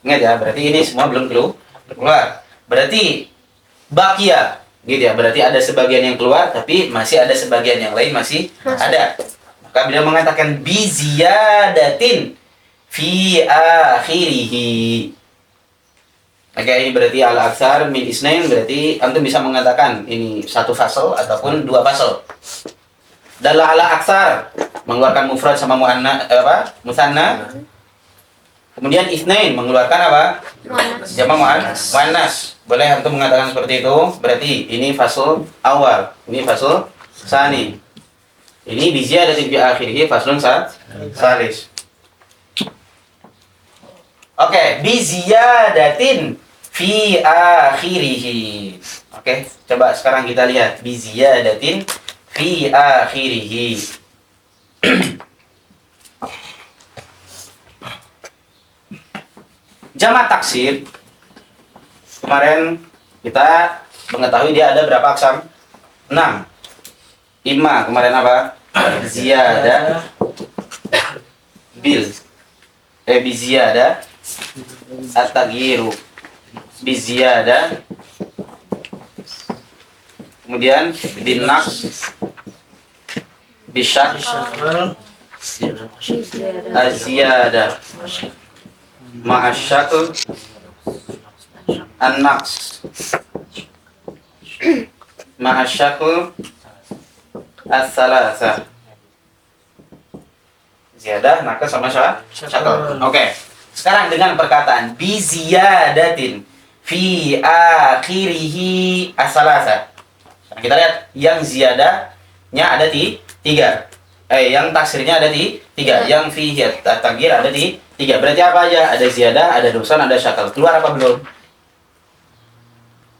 B: Ingat ya, berarti ini semua belum keluar. Berarti bakia, gitu ya. Berarti ada sebagian yang keluar, tapi masih ada sebagian yang lain masih ada. Maka beliau mengatakan bi ziyadatin fi akhirih. Oke, ini berarti al aktsar min isnain, berarti antum bisa mengatakan ini satu fasal ataupun dua fasal. Dalla ala aktsar mengeluarkan mufrad sama musanna. Kemudian isnain mengeluarkan apa? Jamak muannas. Boleh antum mengatakan seperti itu. Berarti ini fasal awal, ini fasal tsani. Ini bi ziyadatin fi akhirih faslun salis. Oke, bi ziyadatin fi akhirih. Oke, coba sekarang kita lihat bi ziyadatin fi akhirih. Jamak taksir, kemarin kita mengetahui dia ada berapa aksam? 6. Imma kemarin apa? Ziyada bil biziyada at-taghyiru biziyada, kemudian bin naqs bisyak az-ziyada ma'asyakul an-naqs ma'asyakul as-salasa. Ziyadah, naqs sama syakul. Oke. Sekarang dengan perkataan bi ziyadatin fi akhirih as-salasa. Kita lihat yang ziyadahnya ada di 3. Yang taksirnya ada di 3. Yang fihi at-taghyir ada di 3. Berarti apa aja? Ada ziyadah, ada nuksan, ada syakal. Keluar apa belum?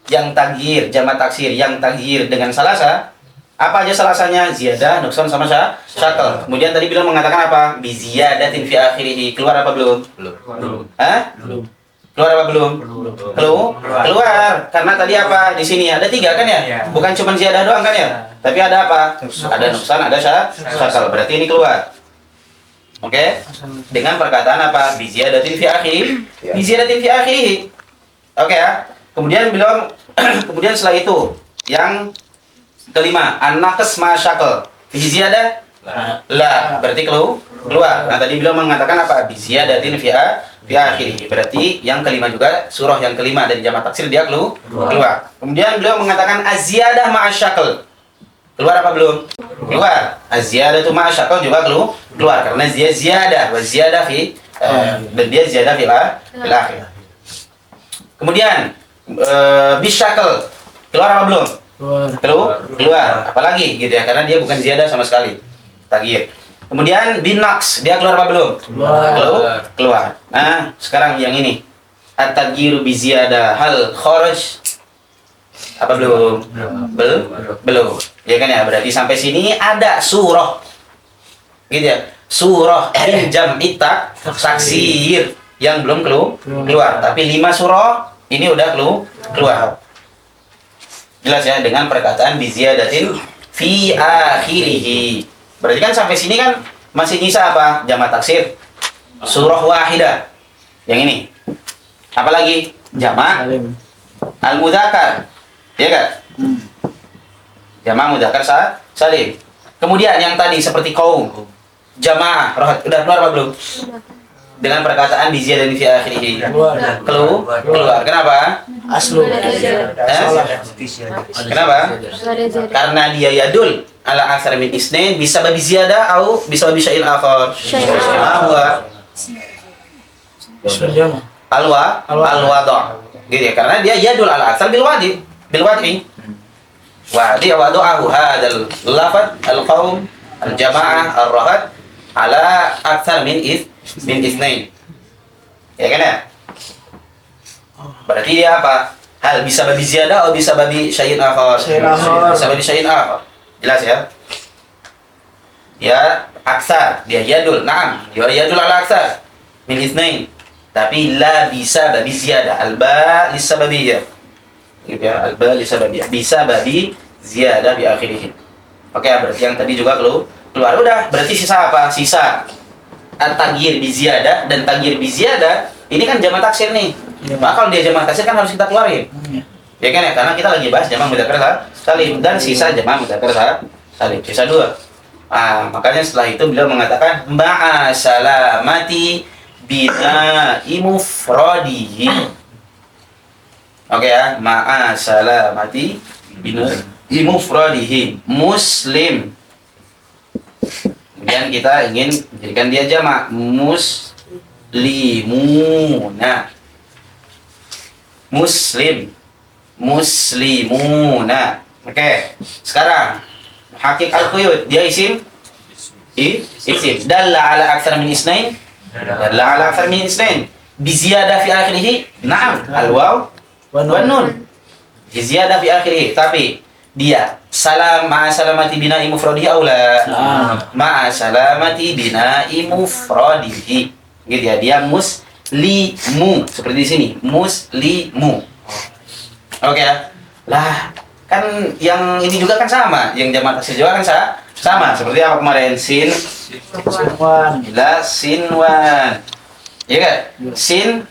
B: Yang taghyir, jamak taksir, yang taghyir dengan salasa. Apa aja salasanya? Ziyadah, nuksan sama syakal. Kemudian tadi bilang mengatakan apa? Bi ziyadatin fi akhirih. Keluar apa belum?
C: Belum.
B: Hah? Keluar apa belum? Keluar. Karena tadi apa? Di sini ada 3 kan ya? Bukan cuma ziyadah doang kan ya? Tapi ada apa? Ada nuksan, ada syakal. Berarti ini keluar. Oke? Dengan perkataan apa? Bi ziyadatin fi akhirih. Bi ziyadatin fi akhirih. Oke ya? Kemudian bilang kemudian setelah itu yang kelima, an-naqs ma syakal. Fi ziyadah? La. Berarti keluar. Nah, tadi beliau mengatakan apa? Bi ziyadatin fi akhirih. Berarti yang kelima juga, surah yang kelima dari jamak taksir dia keluar. Kemudian beliau mengatakan az-ziyadah ma syakal. Keluar apa belum? Keluar. Az-ziyadatu ma syakal juga keluar karena ziyadah wa ziyadah fi dan dia ziyadah fil akhir. Kemudian bisyakal keluar apa belum? Keluar. Apalagi gitu ya, karena dia bukan ziyadah sama sekali. Taghyir. Kemudian bin naqs, dia keluar apa belum? Keluar. Nah, sekarang yang ini. At-taghyiru bi ziyadah hal kharaj apa belum? Belum. Ya kan ya, berarti sampai sini ada surah. Gitu ya. Surah jam taksir yang belum keluar. Tapi 5 surah ini udah keluar. Jelas ya, dengan perkataan bi ziyadatin fi akhirih. Berarti kan sampai sini kan masih nyisa apa? Jamak taksir. Surah wahidah. Yang ini. Apalagi? Jamak al-mudzakkar. Ya kan? Jamak mudzakkar salim. Kemudian yang tadi seperti kaum, jamaah, rohat, udah keluar apa belum? Dengan perkataan bi ziyadatin fi akhirih. Keluar. Kenapa?
D: Aslu.
B: Kenapa? Karena dia yadul ala aksar min isnain bisa babi ziyadah atau bisa babi syai'in akhar. Alwada. Gitu ya, karena dia yadul ala aksar bil wadi. Wadi wada'ahu hadzal lafaz al-qaum al-jamaah ar-rahat ala aksar min isnain. Ya kan ya? Berarti dia apa? Hal bisa babi ziyadah atau bisa babi syai'in akhar? Bisa babi syai'in akhar. Jelas ya? ya aksar, dia yadul, na'am, ya yadul ala aksar min itsnain. Tapi la bisa babi ziyadah, alba lisababiyah. Gitu ya, alba lisababiyah. Bisa babi ziyadah bi akhirih. Oke, berarti yang tadi juga keluar. Udah, berarti sisa apa? Sisa at-taghyir bi ziyadah dan taghyir bi ziyadah. Ini kan jamak taksir nih.
D: Iya.
B: Maka kalau dia jamak taksir kan harus kita keluarin.
D: Iya.
B: Ya kan ya, karena kita lagi bahas jamak mudzakkar salim dan sisa jamak mudzakkar salim. Sisa 2. Makanya setelah itu beliau mengatakan ma'a salamati bina'i mufradihi. Oke ya, ma'a salamati bina'i mufradihi muslim. Kemudian kita ingin jadikan dia jamak muslimuna. Muslimuna. Oke. Sekarang hakik al-quyud dia isim isim dalla ala aktsar min isnain dalla ala aktsar min isnain bi ziyadah fi akhirih na'am al-waw wan nun bi ziyadah fi akhirih, tapi dia salam ma'a salamati bina'i mufradihi aw la ma'a salamati bina'i mufradihi gitu ya, dia muslimu seperti di sini muslimu. Oke ya. Lah kan yang ini juga kan sama, yang jamak taksir juga kan sama seperti apa kemarin
D: Sinwan.
B: sinwan, iya kan? Sin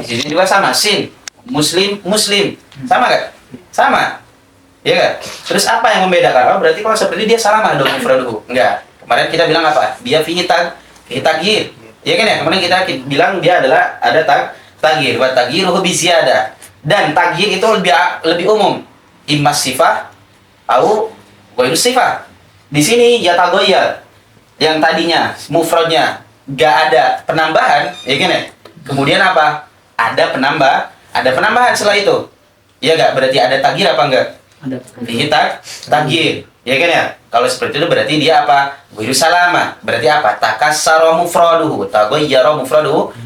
B: di sini juga sama, sin muslim sama kan? Sama, iya kan? Terus apa yang membedakan? Oh, berarti kalau seperti dia salamah dong mufraduhu. Enggak, kemarin kita bilang apa? Dia fihi taghir, iya kan ya? Kemarin kita bilang dia adalah ada taghir, wa taghyiruhu bi ziyadah, dan taghir itu lebih umum, imma sifah atau ghairu sifah. Di sini ya tagoyal, yang tadinya mufradnya gak ada penambahan, ya kan ya? Kemudian apa? Ada penambahan setelah itu. Ya gak? Berarti ada taghir apa enggak?
D: Ada.
B: Fihi taghir, ya kan ya? Kalau seperti itu berarti dia apa? Ghairu salamah. Berarti apa? Takassara mufraduhu, tagoyyara mufraduhu.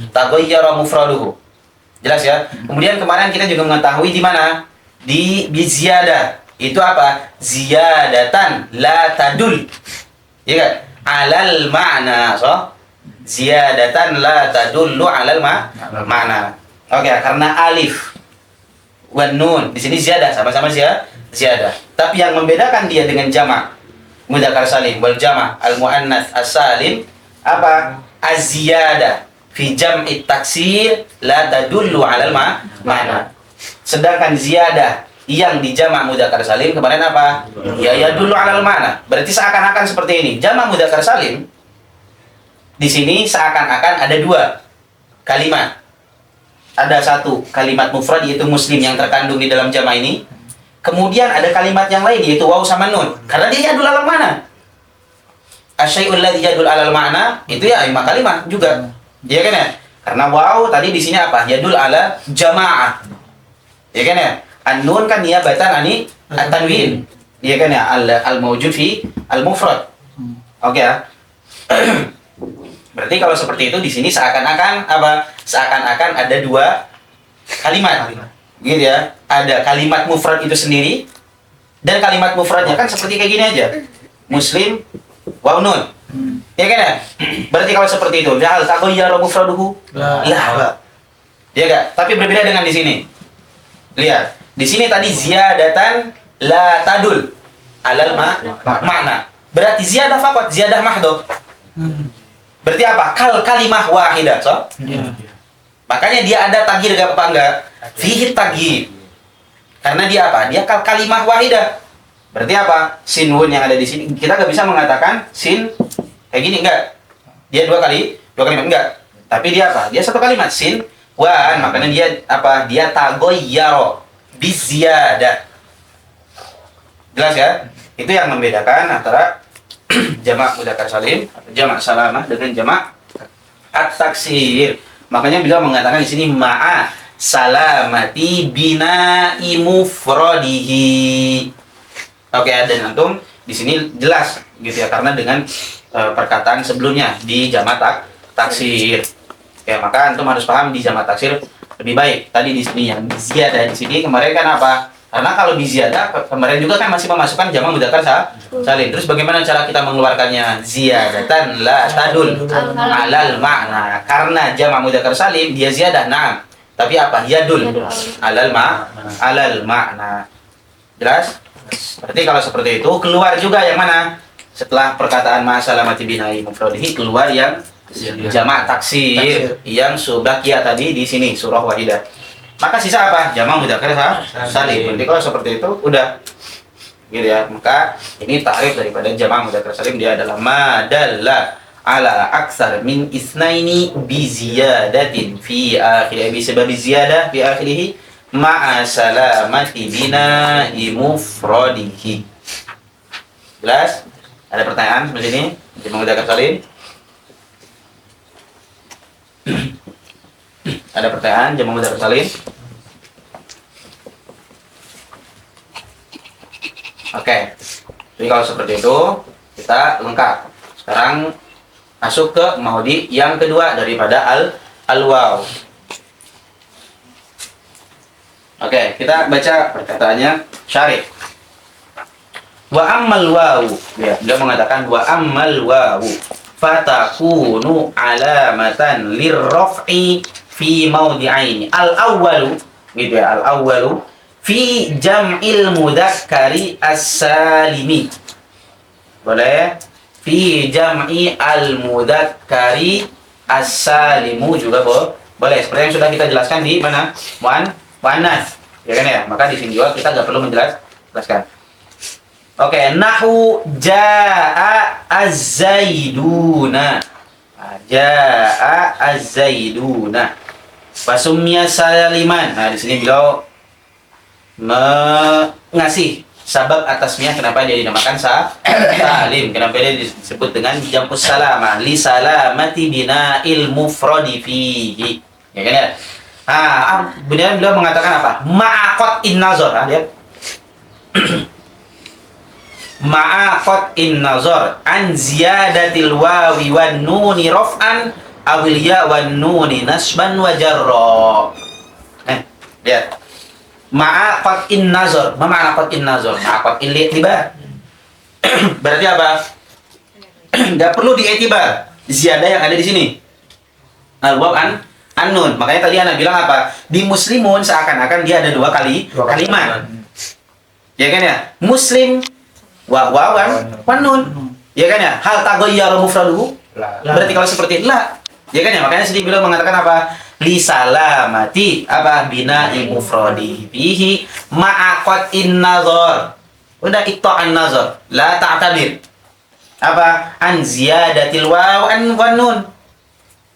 B: Jelas ya? Kemudian kemarin kita juga mengetahui di mana? Di ziyadah. Itu apa? Ziyadatan la tadul. Ya kan? Alal ma'na. So, ziyadatan la tadullu alal ma'na. Oke, karena alif wan nun di sini ziyadah, sama-sama ziyadah. Tapi yang membedakan dia dengan jamak mudzakkar salim wal jamak al muannats as-salim apa? Az-ziyadah fi jam'i taksir la tadullu alal ma'na. Sedangkan ziyadah yang di jamak mudzakkar salim kemarin apa? Ya dulu alal ma'na. Berarti seakan-akan seperti ini. Jamak mudzakkar salim di sini seakan-akan ada 2 kalimat. Ada 1 kalimat mufrad yaitu muslim yang terkandung di dalam jamak ini. Kemudian ada kalimat yang lain yaitu waw sama nun. Karena dia yadul alal ma'na. Asyai'ul ladzi yadul alal ma'na itu ya 5 kalimat juga. Iya kan ya? Karena waw tadi di sini apa? Yadul ala jamaah. Iya kan ya? An-nun kan niyabatan ani at-tanwin. Iya kan ya? Al-mawjud fi al-mufrad. Oke ya. Berarti kalau seperti itu di sini seakan-akan apa? Seakan-akan ada 2 kalimat. Gitu ya. Ada kalimat mufrad itu sendiri dan kalimat mufradnya kan seperti kayak gini aja. Muslim waw nun. Iya kan ya? Berarti kalau seperti itu, hal taghayyara mufraduhu? La. Iya enggak? Tapi berbeda dengan di sini. Lihat. Di sini tadi ziyadatan la tadul alal ma'na. Berarti ziyadah faqat, ziyadah mahdhah. Berarti apa? Kalimah wahidah, so?
D: Iya.
B: Makanya dia ada taghir apa enggak? Fihi taghir. Karena dia apa? Dia kalimah wahidah. Berarti apa? Sinun yang ada di sini kita enggak bisa mengatakan sin kayak gini enggak. Dia 2 kalimat enggak. Tapi dia apa? Dia 1 kalimat sin wan, makanya dia apa? Dia taghayyara biziyadah. Jelas ya? Itu yang membedakan antara jamak mudzakkar salim atau jamak salamah dengan jamak at-taksir. Makanya beliau mengatakan di sini ma'a salamati bina'i mufradihi. Oke, dan antum di sini jelas gitu ya, karena dengan perkataan sebelumnya di jamak taksir. Ya, maka antum harus paham di jamak taksir lebih baik. Tadi di sini yang ziyadah di sini kemarin kan apa? Karena kalau di ziyadah kemarin juga kan masih memasukkan jamak mudzakkar salim. Terus bagaimana cara kita mengeluarkannya? Ziyadatan la tadul alal makna. Karena jamak mudzakkar salim dia ziyadah, na'am. Tapi apa? Yadul alal makna. Jelas? Berarti kalau seperti itu keluar juga yang mana? Setelah perkataan ma'asalamati bina'i mufradihi keluar yang jamak taksir yang subakia tadi di sini surah wahidah. Maka sisa apa? Jamak mudzakkar salim. Jadi kalau seperti itu udah gitu ya. Maka ini ta'rif daripada jamak mudzakkar salim, dia adalah madalla ala aktsar min isnaini bi ziyadatin fi akhirih bi sebab ziyadah fi akhirih ma'a salamati bina'i mufradihi. Jelas? Ada pertanyaan seperti ini? Jamak mudzakkar salim? Ada pertanyaan jamak mudzakkar salim? Oke. Jadi kalau seperti itu kita lengkap. Sekarang masuk ke maudi yang kedua daripada al-waw. Oke, kita baca perkataannya Syarih. Wa ammal waw. Ya, dia mengatakan wa ammal waw fatakunu alamatan lirraf'i fi mawdi'aini. Al-awwalu, gitu ya, al-awwalu fi jam'il mudzakkari as-salimi. Boleh? Fi jam'i al-mudzakkari as-salimu juga boleh. Seperti yang sudah kita jelaskan di mana? Muannas. Ya kan ya? Maka di sini juga kita nggak perlu menjelaskan. Oke, nahu jaa az-zaiduna. Jaa az-zaiduna. Fasumya saliman. Nah, di sini beliau mengasih sabab atasnya kenapa dia dinamakan salim, kenapa dia disebut dengan jampus salamah li salamati bina'il mufradi fihi, ya kan ya. Kemudian beliau mengatakan apa? Ma'aqat in nazar, lihat. Ma'aqat in nazar an ziyadatil wawi wan nuni raf'an awil ya wan nuni nasban wa jarra. Lihat. Ma'aqat in nazar. Ma ma'ana qat in nazar? Ma'aqat in li'tibar. Berarti apa? Enggak perlu diiktibar ziyadah yang ada di sini. Al-waw an-nun. Makanya tadi Ana bilang apa? Di muslimun seakan-akan dia ada dua kalimat. Ya kan ya? Muslim wa wan nun. Ya kan ya? Hal taghayyara mufraduhu? Berarti kalau seperti la. Ya kan ya? Makanya sedih beliau mengatakan apa? Li salamati apa bina'i mufradi bihi ma'aqat in nazar. Udah itta'an nazar, la ta'tabir. Apa? An ziyadatil waw an wan nun.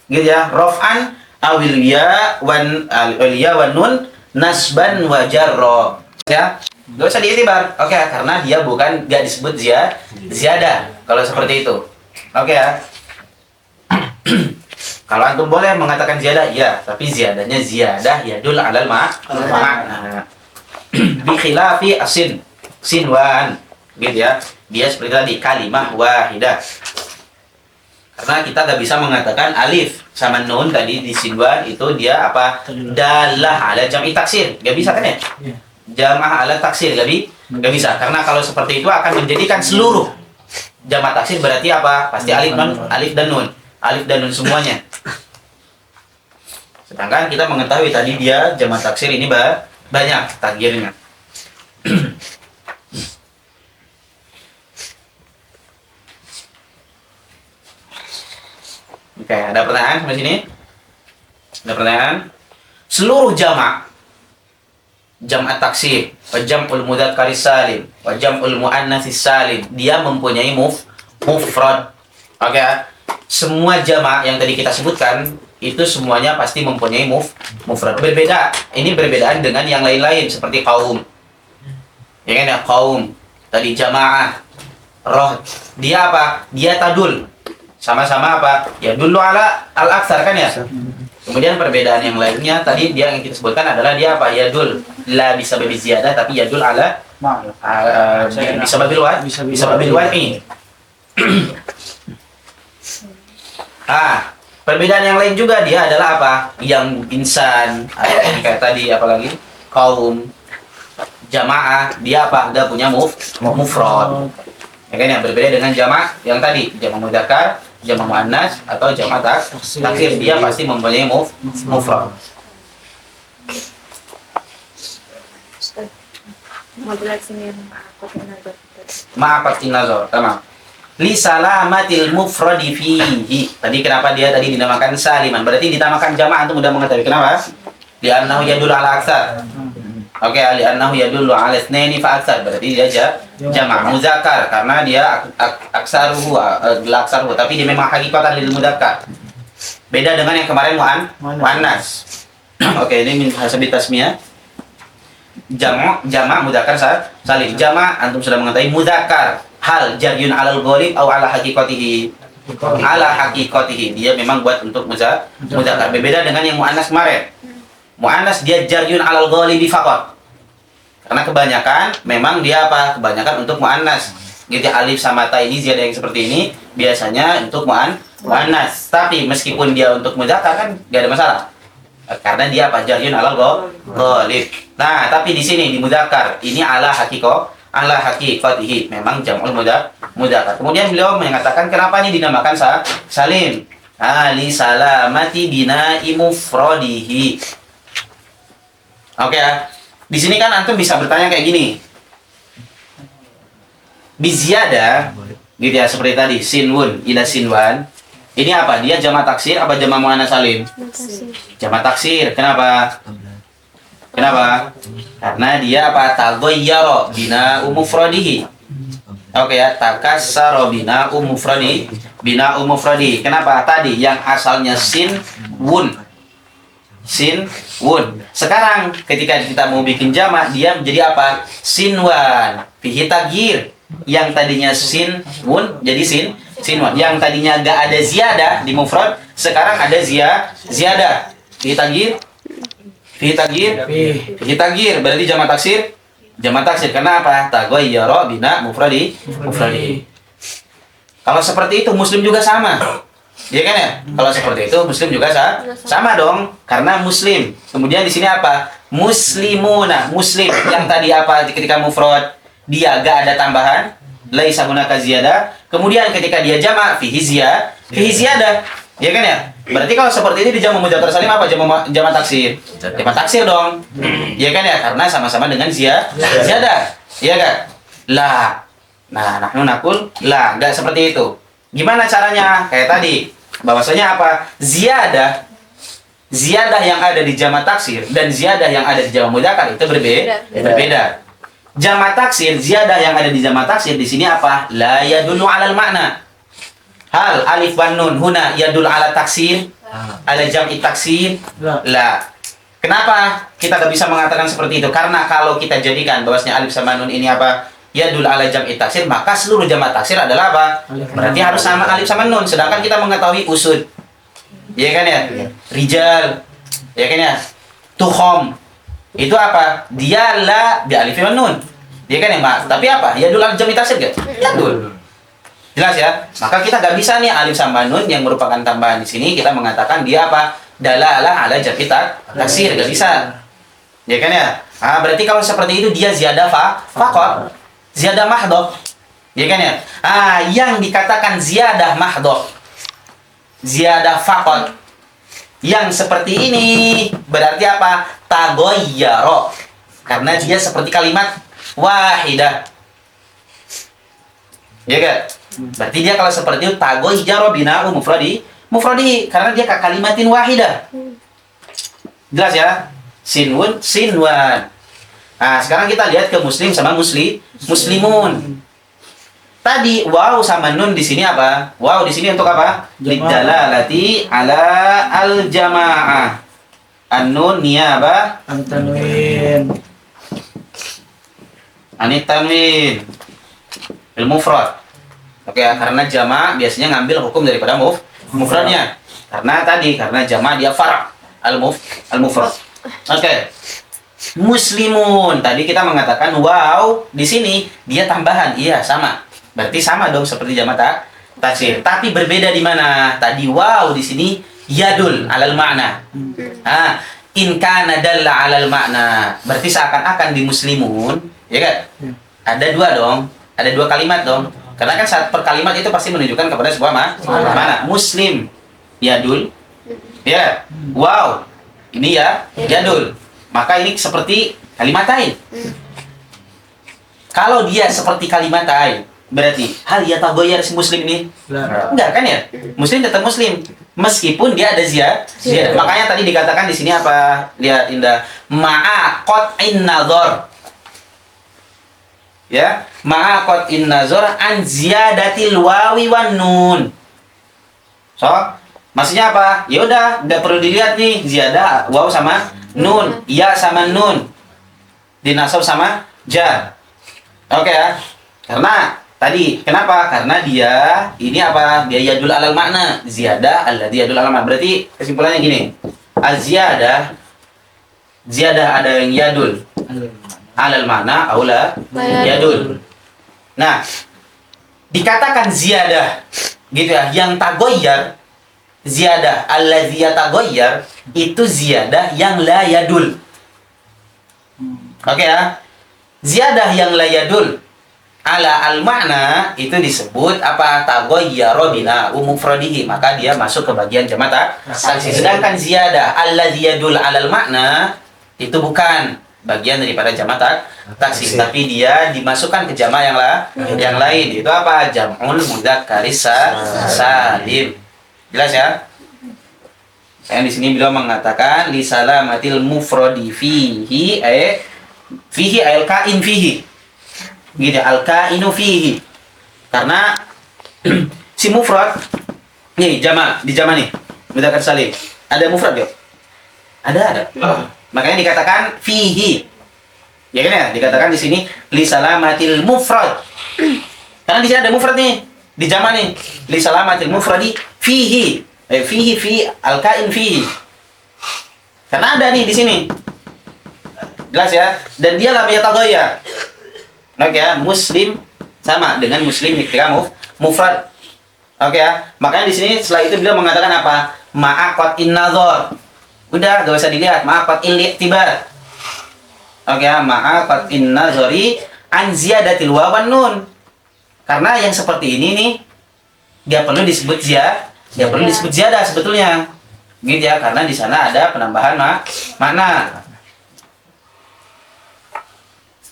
B: Gitu ya. Raf'an awil ya wan nun nasban wa jarra. Ya. Enggak usah diiktibar. Oke, karena dia bukan enggak disebut ziyadah. Kalau seperti itu. Oke ya. Kalau antum boleh mengatakan ziyadah, ya, tapi ziyadahnya ziyadah yadul alal makna. Bi khilafi asin, sinwan, gitu ya. Dia seperti tadi kalimah wahidah. Karena kita nggak bisa mengatakan alif sama nun tadi di sinwan itu dia apa? Dalah ala jam'i taksir. Nggak bisa kan ya? Jam'ah ala taksir nggak bisa. Karena kalau seperti itu akan menjadikan seluruh jamak taksir berarti apa? Pasti alif dan nun. Alif dan nun semuanya. Sedangkan kita mengetahui tadi dia jamak taksir ini banyak takdirnya. Oke, ada pertanyaan sampai sini? Ada pertanyaan? Seluruh jamak taksir, wa jam'ul mudzakkar salim, wa jam'ul muannats salim, dia mempunyai mufrad. Oke. Semua jamak yang tadi kita sebutkan itu semuanya pasti mempunyai mufrad. Berbeda. Ini perbedaan dengan yang lain-lain seperti kaum. Ya kan ya, kaum. Tadi jamaah. Roh. Dia apa? Dia tadul. Sama-sama apa? Ya dulu ala al-aktsar kan ya. Kemudian perbedaan yang lainnya tadi dia yang kita sebutkan adalah dia apa? Yadul la bisa babi ziyadah tapi yadul ala bisa babil wadi. Perbedaan yang lain juga dia adalah apa? Yang insan, kayak tadi apalagi kaum. jamaah dia apa? Dia punya mufrad. Ya kan ya, berbeda dengan jamak yang tadi, jamak mudzakkar, jamak muannas atau jamak taksir, dia pasti mempunyai mufrad. Ma'aqatin nazar, tamam. Li salamatil mufradi fihi. Tadi kenapa dia tadi dinamakan saliman? Berarti dinamakan jamak, antum sudah mengetahui kenapa? Li'annahu yadullu ala aktsar. Oke, li'annahu yadullu ala itsnaini fa aktsar. Berarti dia jamak muzakkar karena dia aksaruhu tapi dia memang hakikatan lil muzakkar. Beda dengan yang kemarin muannas. Oke, ini min hasabi tasmiyah. Jamak muzakkar salim. Jamak antum sudah mengetahui muzakkar. Hal jaryun alal ghalib atau ala haqiqatihi. Ala haqiqatihi. Dia memang buat untuk muzakkar. Berbeda dengan yang muannas kemarin. Mu'annas dia jaryun alal ghalibi faqat. Karena kebanyakan memang dia apa? Kebanyakan untuk mu'annas. Gitu alif sama ta ini ziyadah yang seperti ini biasanya untuk mu'annas. Tapi meskipun dia untuk mudzakkar kan enggak ada masalah. Karena dia apa? Jaryun alal ghalib. Nah, tapi di sini di mudzakkar ini ala haqiqatihi. Memang jam'ul mudzakkar. Kemudian beliau mengatakan kenapa ini dinamakan salim? Ali salamati bina'i mufradihi. Oke ya. Di sini kan antum bisa bertanya kayak gini. Biziada gitu ya, seperti tadi sinwun ila sinwan. Ini apa? Dia jamak taksir apa jamak muannas salim? Jamak taksir. Kenapa? Karena dia apa? Taghayyara bina'u mufradihi. Oke ya, takassara bina'u mufradi. Kenapa? Tadi yang asalnya sinwun. Sekarang ketika kita mau bikin jamak, dia menjadi apa? Sinwan. Fihi taghyir. Yang tadinya sinwun jadi sinwan. Yang tadinya enggak ada ziyadah di mufrad, sekarang ada ziyadah. Fihi taghyir. Berarti jamak taksir. Karena apa? Taghayyara bina mufradi. Kalau seperti itu muslim juga sama. Iya kan ya? Kalau seperti itu muslim juga sama dong, karena muslim. Kemudian di sini apa? Muslimuna, muslim. Yang tadi apa? Ketika mufrad dia gak ada tambahan, laisa hunaka ziyadah. Kemudian ketika dia jamak fihi ziyadah. Iya kan ya? Berarti kalau seperti ini di jamak mudzakkar salim apa? Jamak taksir. Jamak taksir dong. Iya kan ya? Karena sama-sama dengan ziyadah. Iya kan? La. Nah, nahnu naqul la, enggak seperti itu. Gimana caranya? Kayak tadi, bahwasanya apa? Ziyadah yang ada di jamak taksir dan ziyadah yang ada di jamak mudzakkar itu berbeda. Jamak taksir, ziyadah yang ada di jamak taksir di sini apa? La yadullu 'alal makna. Hal alif wan nun huna yadul 'ala taksir? Ala jam'i taksir? La. Kenapa kita gak bisa mengatakan seperti itu? Karena kalau kita jadikan bahwasanya alif sama nun ini apa? Yadul ala jam'i taksir, maka seluruh jamak taksir adalah apa? Berarti harus sama alif sama nun. Sedangkan kita mengetahui usud. Iya kan ya? Rijal. Iya kan ya? Tuhom. Itu apa? Dia la bi alif wa nun. Iya kan ya, Mak? Tapi apa? Yadul ala jam'i taksir enggak? Yadul. Jelas ya? Maka kita gak bisa nih alif sama nun yang merupakan tambahan di sini kita mengatakan dia apa? Dalalah ala jam'i taksir, gak bisa. Iya kan ya? Ah, berarti kalau seperti itu dia ziyadah faqat. Ziyadah mahdhah. Ya kan ya? Ah, yang dikatakan ziyadah mahdhah. Ziyadah faqat. Yang seperti ini berarti apa? Taghayyara. Karena dia seperti kalimat wahidah. Ya kan? Berarti dia kalau seperti itu taghayyara bina'u mufradi karena dia kalimatin wahidah. Jelas ya? Sinwan. Nah, sekarang kita lihat ke muslim sama muslimun. Tadi waw sama nun di sini apa? Waw di sini untuk apa? Lidalalati ala al-jamaah. An-nun niyabah
D: Antanwin.
B: Anitanwin. Al-mufrad. Oke, karena jama' biasanya ngambil hukum daripada mufradnya. Karena jama' dia far' al-mufrad. Oke. Muslimun. Tadi kita mengatakan wow, di sini dia tambahan. Iya, sama. Berarti sama dong seperti jamak taksir. Tapi berbeda di mana? Tadi wow di sini yadul alal makna. Ah, in kana dalla 'alal makna. Berarti seakan-akan di muslimun, ya kan? Ada dua dong. Ada dua kalimat dong. Karena kan saat per kalimat itu pasti menunjukkan kepada sebuah mana? Muslim. Yadul. Ya. Wow. Ini ya, yadul. Maka ini seperti kalimatain. Kalau dia seperti kalimatain, berarti hal yatagoyar si muslim ini? Enggak kan ya? Muslim tetap muslim. Meskipun dia ada ziyadah. Makanya tadi dikatakan di sini apa? Lihat Indah. Ma'a qat'in nazar. Ya, ma'a qat'in nazar an ziyadatil wawi wan nun. So, maksudnya apa? Ya udah, enggak perlu dilihat nih ziyadah waw sama nun, ya sama nun. Dinasab sama jar. Oke ya. Karena tadi, kenapa? Karena dia ini apa? Dia yadul alal makna, ziyadah alladzi yadul alal makna. Berarti kesimpulannya gini. Az-ziyadah ada yang yadul alal makna aula yadul. Nah, dikatakan ziyadah gitu ya, yang tagoyyar, ziyadah alladzi yatagoyyar itu ziyadah yang la yadul. Oke ya. Ziyadah yang la yadul ala al-makna itu disebut apa? Taghayyara bina'u mufradihi, maka dia masuk ke bagian jamak taksir. Sedangkan ziyadah alladzi yadul alal makna itu bukan bagian daripada jamak taksir, tapi dia dimasukkan ke jamak yang lain. Itu apa? Jam'ul mudzakkaris salim. Jelas ya? Yang di sini beliau mengatakan li salamatil mufradi fihi fihi al-kain fihi. Gitu, al-kainu fihi. Karena si mufrad nih jamak, di jamak nih mudzakkar salim. Ada mufrad enggak? Ada. Makanya dikatakan fihi. Ya kan ya? Dikatakan di sini li salamatil mufrad. Karena di sini ada mufrad nih, di jamak nih. Li salamatil mufradi fihi. Fihi fi al-kain fihi. Karena ada nih di sini. Jelas ya? Dan dia lam yataghayyar. Oke ya, muslim sama dengan muslim ketika mufrad. Oke ya. Makanya di sini setelah itu beliau mengatakan apa? Ma'aqat in nazar. Udah, gak usah dilihat. Ma'aqat in li'tibar. Oke ya, ma'aqat in nazari an ziyadatil waw wan nun. Karena yang seperti ini nih dia perlu disebut dia perlu disebut ziyadah sebetulnya. Gitu ya, karena di sana ada penambahan makna.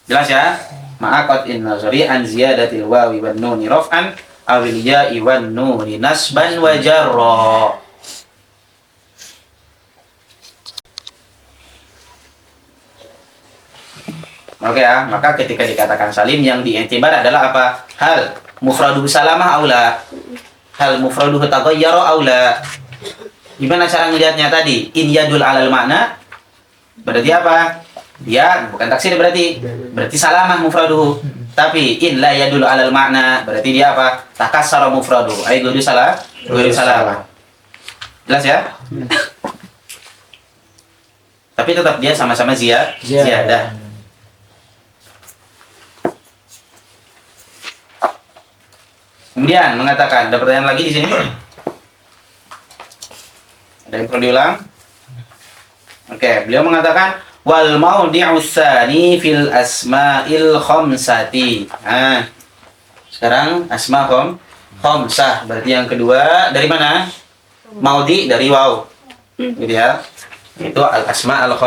B: Jelas ya? Ma'aqat in nazari an ziyadatil wawi wan nuni raf'an awil ya'i wan nuni nasban wa jarra. Oke ya, maka ketika dikatakan salim yang diiktibar adalah apa? Hal mufraduhu salamah aula. Hal mufraduhu taghayyara aula. Gimana cara ngelihatnya tadi? In yadul alal makna. Berarti apa? Dia bukan taksir berarti salamah mufraduhu. Tapi in la yadul alal makna berarti dia apa? Takassara mufraduhu. Ai ghairu salamah. Jelas ya? Tapi tetap dia sama-sama ziyadah. Kemudian mengatakan, ada pertanyaan lagi di sini? Ada yang perlu diulang? Oke, beliau mengatakan wal maudi'u tsani fil asma'il khamsati. Nah, sekarang asma khamsah, berarti yang kedua dari mana? Maudi dari waw. Gitu ya. Itu al asma al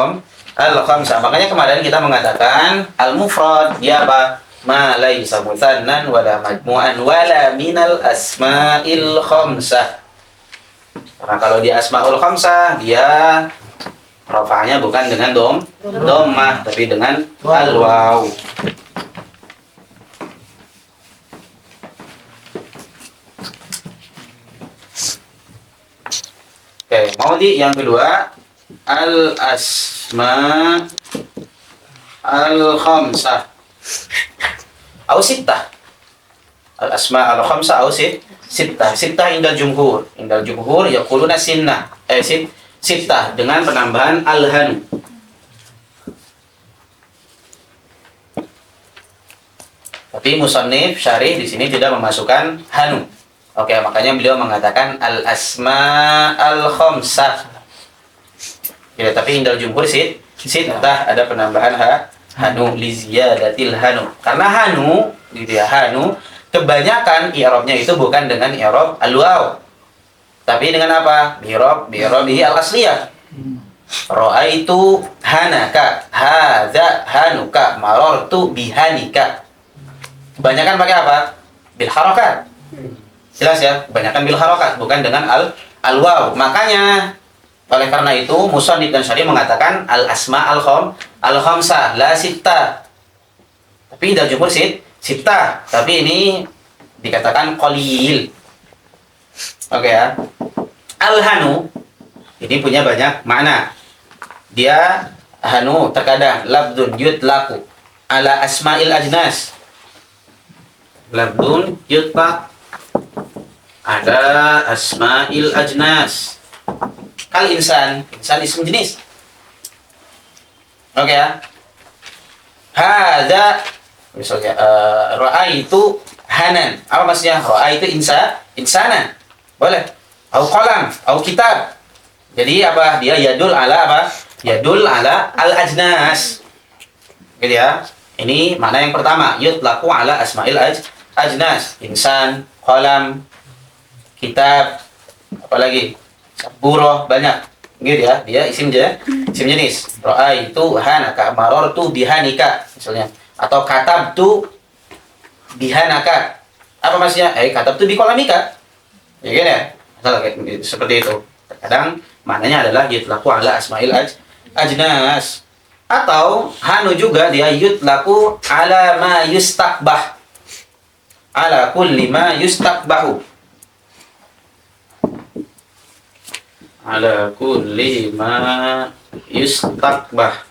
B: khamsah. Makanya kemarin kita mengatakan al mufrad dia apa? Ma laisa mutsannan wala majmu'an wala minal asma'il khamsah. Karena kalau di asmaul khamsah dia rafa'nya bukan dengan dhammah tapi dengan al waw. Oke, maudi yang kedua al asma al khamsah au sittah. Al asma al khamsah au sittah. Sittah indal jumhur yaquluna sinnah. Sittah dengan penambahan al-han. Tapi musannif syarih di sini tidak memasukkan hanu. Oke, makanya beliau mengatakan al-asma al-khamsah. Ya, tapi indal jumhur sittah, ada penambahan hanu li ziyadatil hanu. Karena hanu gitu ya, hanu kebanyakan i'rabnya itu bukan dengan i'rab al-waw. Tapi dengan apa? Bi'irabihi al-asliyah. Ra'aitu hanaka, hadza hanuka, marartu bihanika. Kebanyakan pakai apa? Bil harakat. Jelas ya? Kebanyakan bil harakat, bukan dengan al-waw. Makanya oleh karena itu musannif dan syarih mengatakan al-asma al-khamsah la sittah. Tapi dah jumhur sittah. Tapi ini dikatakan qalil. Oke ya. Al-hanu ini punya banyak makna. Dia hanu terkadang labdun yutlaqu ala asma'il ajnas. Labdun yutlaq ala asma'il ajnas. Kal insan ism jenis. Oke ya. Hadza misalnya ra'aitu hanan. Apa maksudnya? Ra'aitu insana. Boleh. Au qalam, au kitab. Jadi apa? Dia yadul ala apa? Yadul ala al-ajnas. Gitu ya. Ini makna yang pertama, yutlaqu ala asma'il ajnas. Insan, qalam, kitab, apalagi? Saburo, banyak. Gitu ya. Dia isim jenis. Ra'aitu hanaka, marartu bihanika misalnya. Atau katabtu bihanaka. Apa maksudnya? Katabtu biqalamika. Ya kan ya? Seperti itu. Terkadang maknanya adalah yutlaqu ala asma'il ajnas. Atau hanu juga dia yutlaqu ala ma yustaqbah. Ala kulli ma yustaqbahu. Ala kulli ma yustaqbah.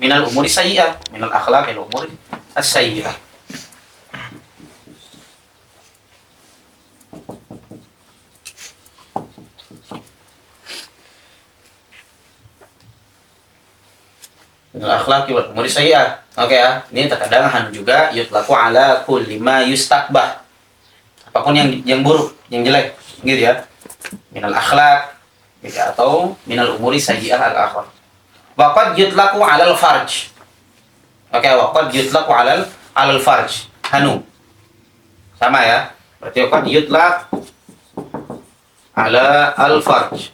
B: Minal umuri sayyi'ah, minal akhlaqil umuri as-sayyi'ah. Akhlaki wal umuri sayyi'ah. Oke ya. Ini terkadang hanu juga yutlaqu ala kulli ma yustaqbah. Apapun yang buruk, yang jelek, gitu ya. Minal akhlaq gitu, atau minal umuri sayyi'ah al-akhlaq. Wa qad yutlaqu ala al-farj. Oke, wa qad yutlaqu ala al-farj. Hanu. Sama ya. Berarti qad yutlaq ala al-farj.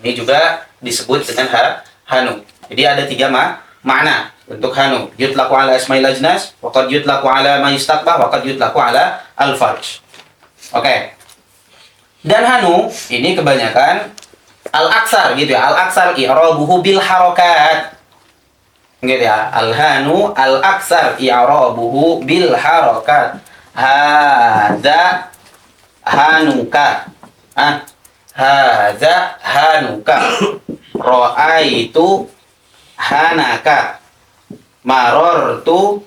B: Ini juga disebut dengan hanu. Jadi ada 3 makna untuk hanu. Yutlaqu ala asma'il ajnas, wa qad yutlaqu ala ma yustaqbah, wa qad yutlaqu ala al-farj. Oke. Dan hanu ini kebanyakan al-aksar gitu ya. Al-aksar i'rabuhu bil harakat. Gitu ya. Al-hanu al-aksar i'rabuhu bil harakat. Hadza hanuka. Hadza hanuka. Ra'aitu hanaka, marartu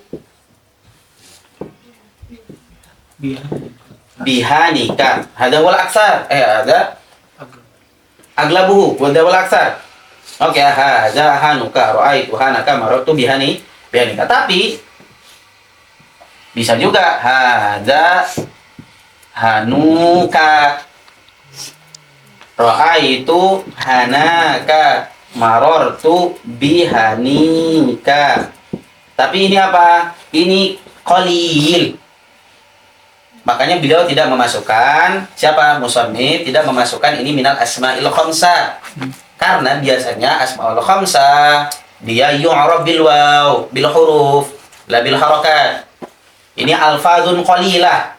B: bihanika. Hada wal aksar. Ada aglabuhu wa wal aksar. Oke, hadza hanuka, ra'aitu hanaka, marartu bihanika. Tapi bisa juga hadza hanuka, ra'aitu hanaka, marartu bihanika. Tapi ini apa? Ini qalil. Makanya beliau tidak memasukkan, siapa? Musannif tidak memasukkan ini minal asma'il khamsah. Karena biasanya asma'ul khamsah dia yu'rab bil waw, bil huruf, la bil harakat. Ini alfazun qalilah.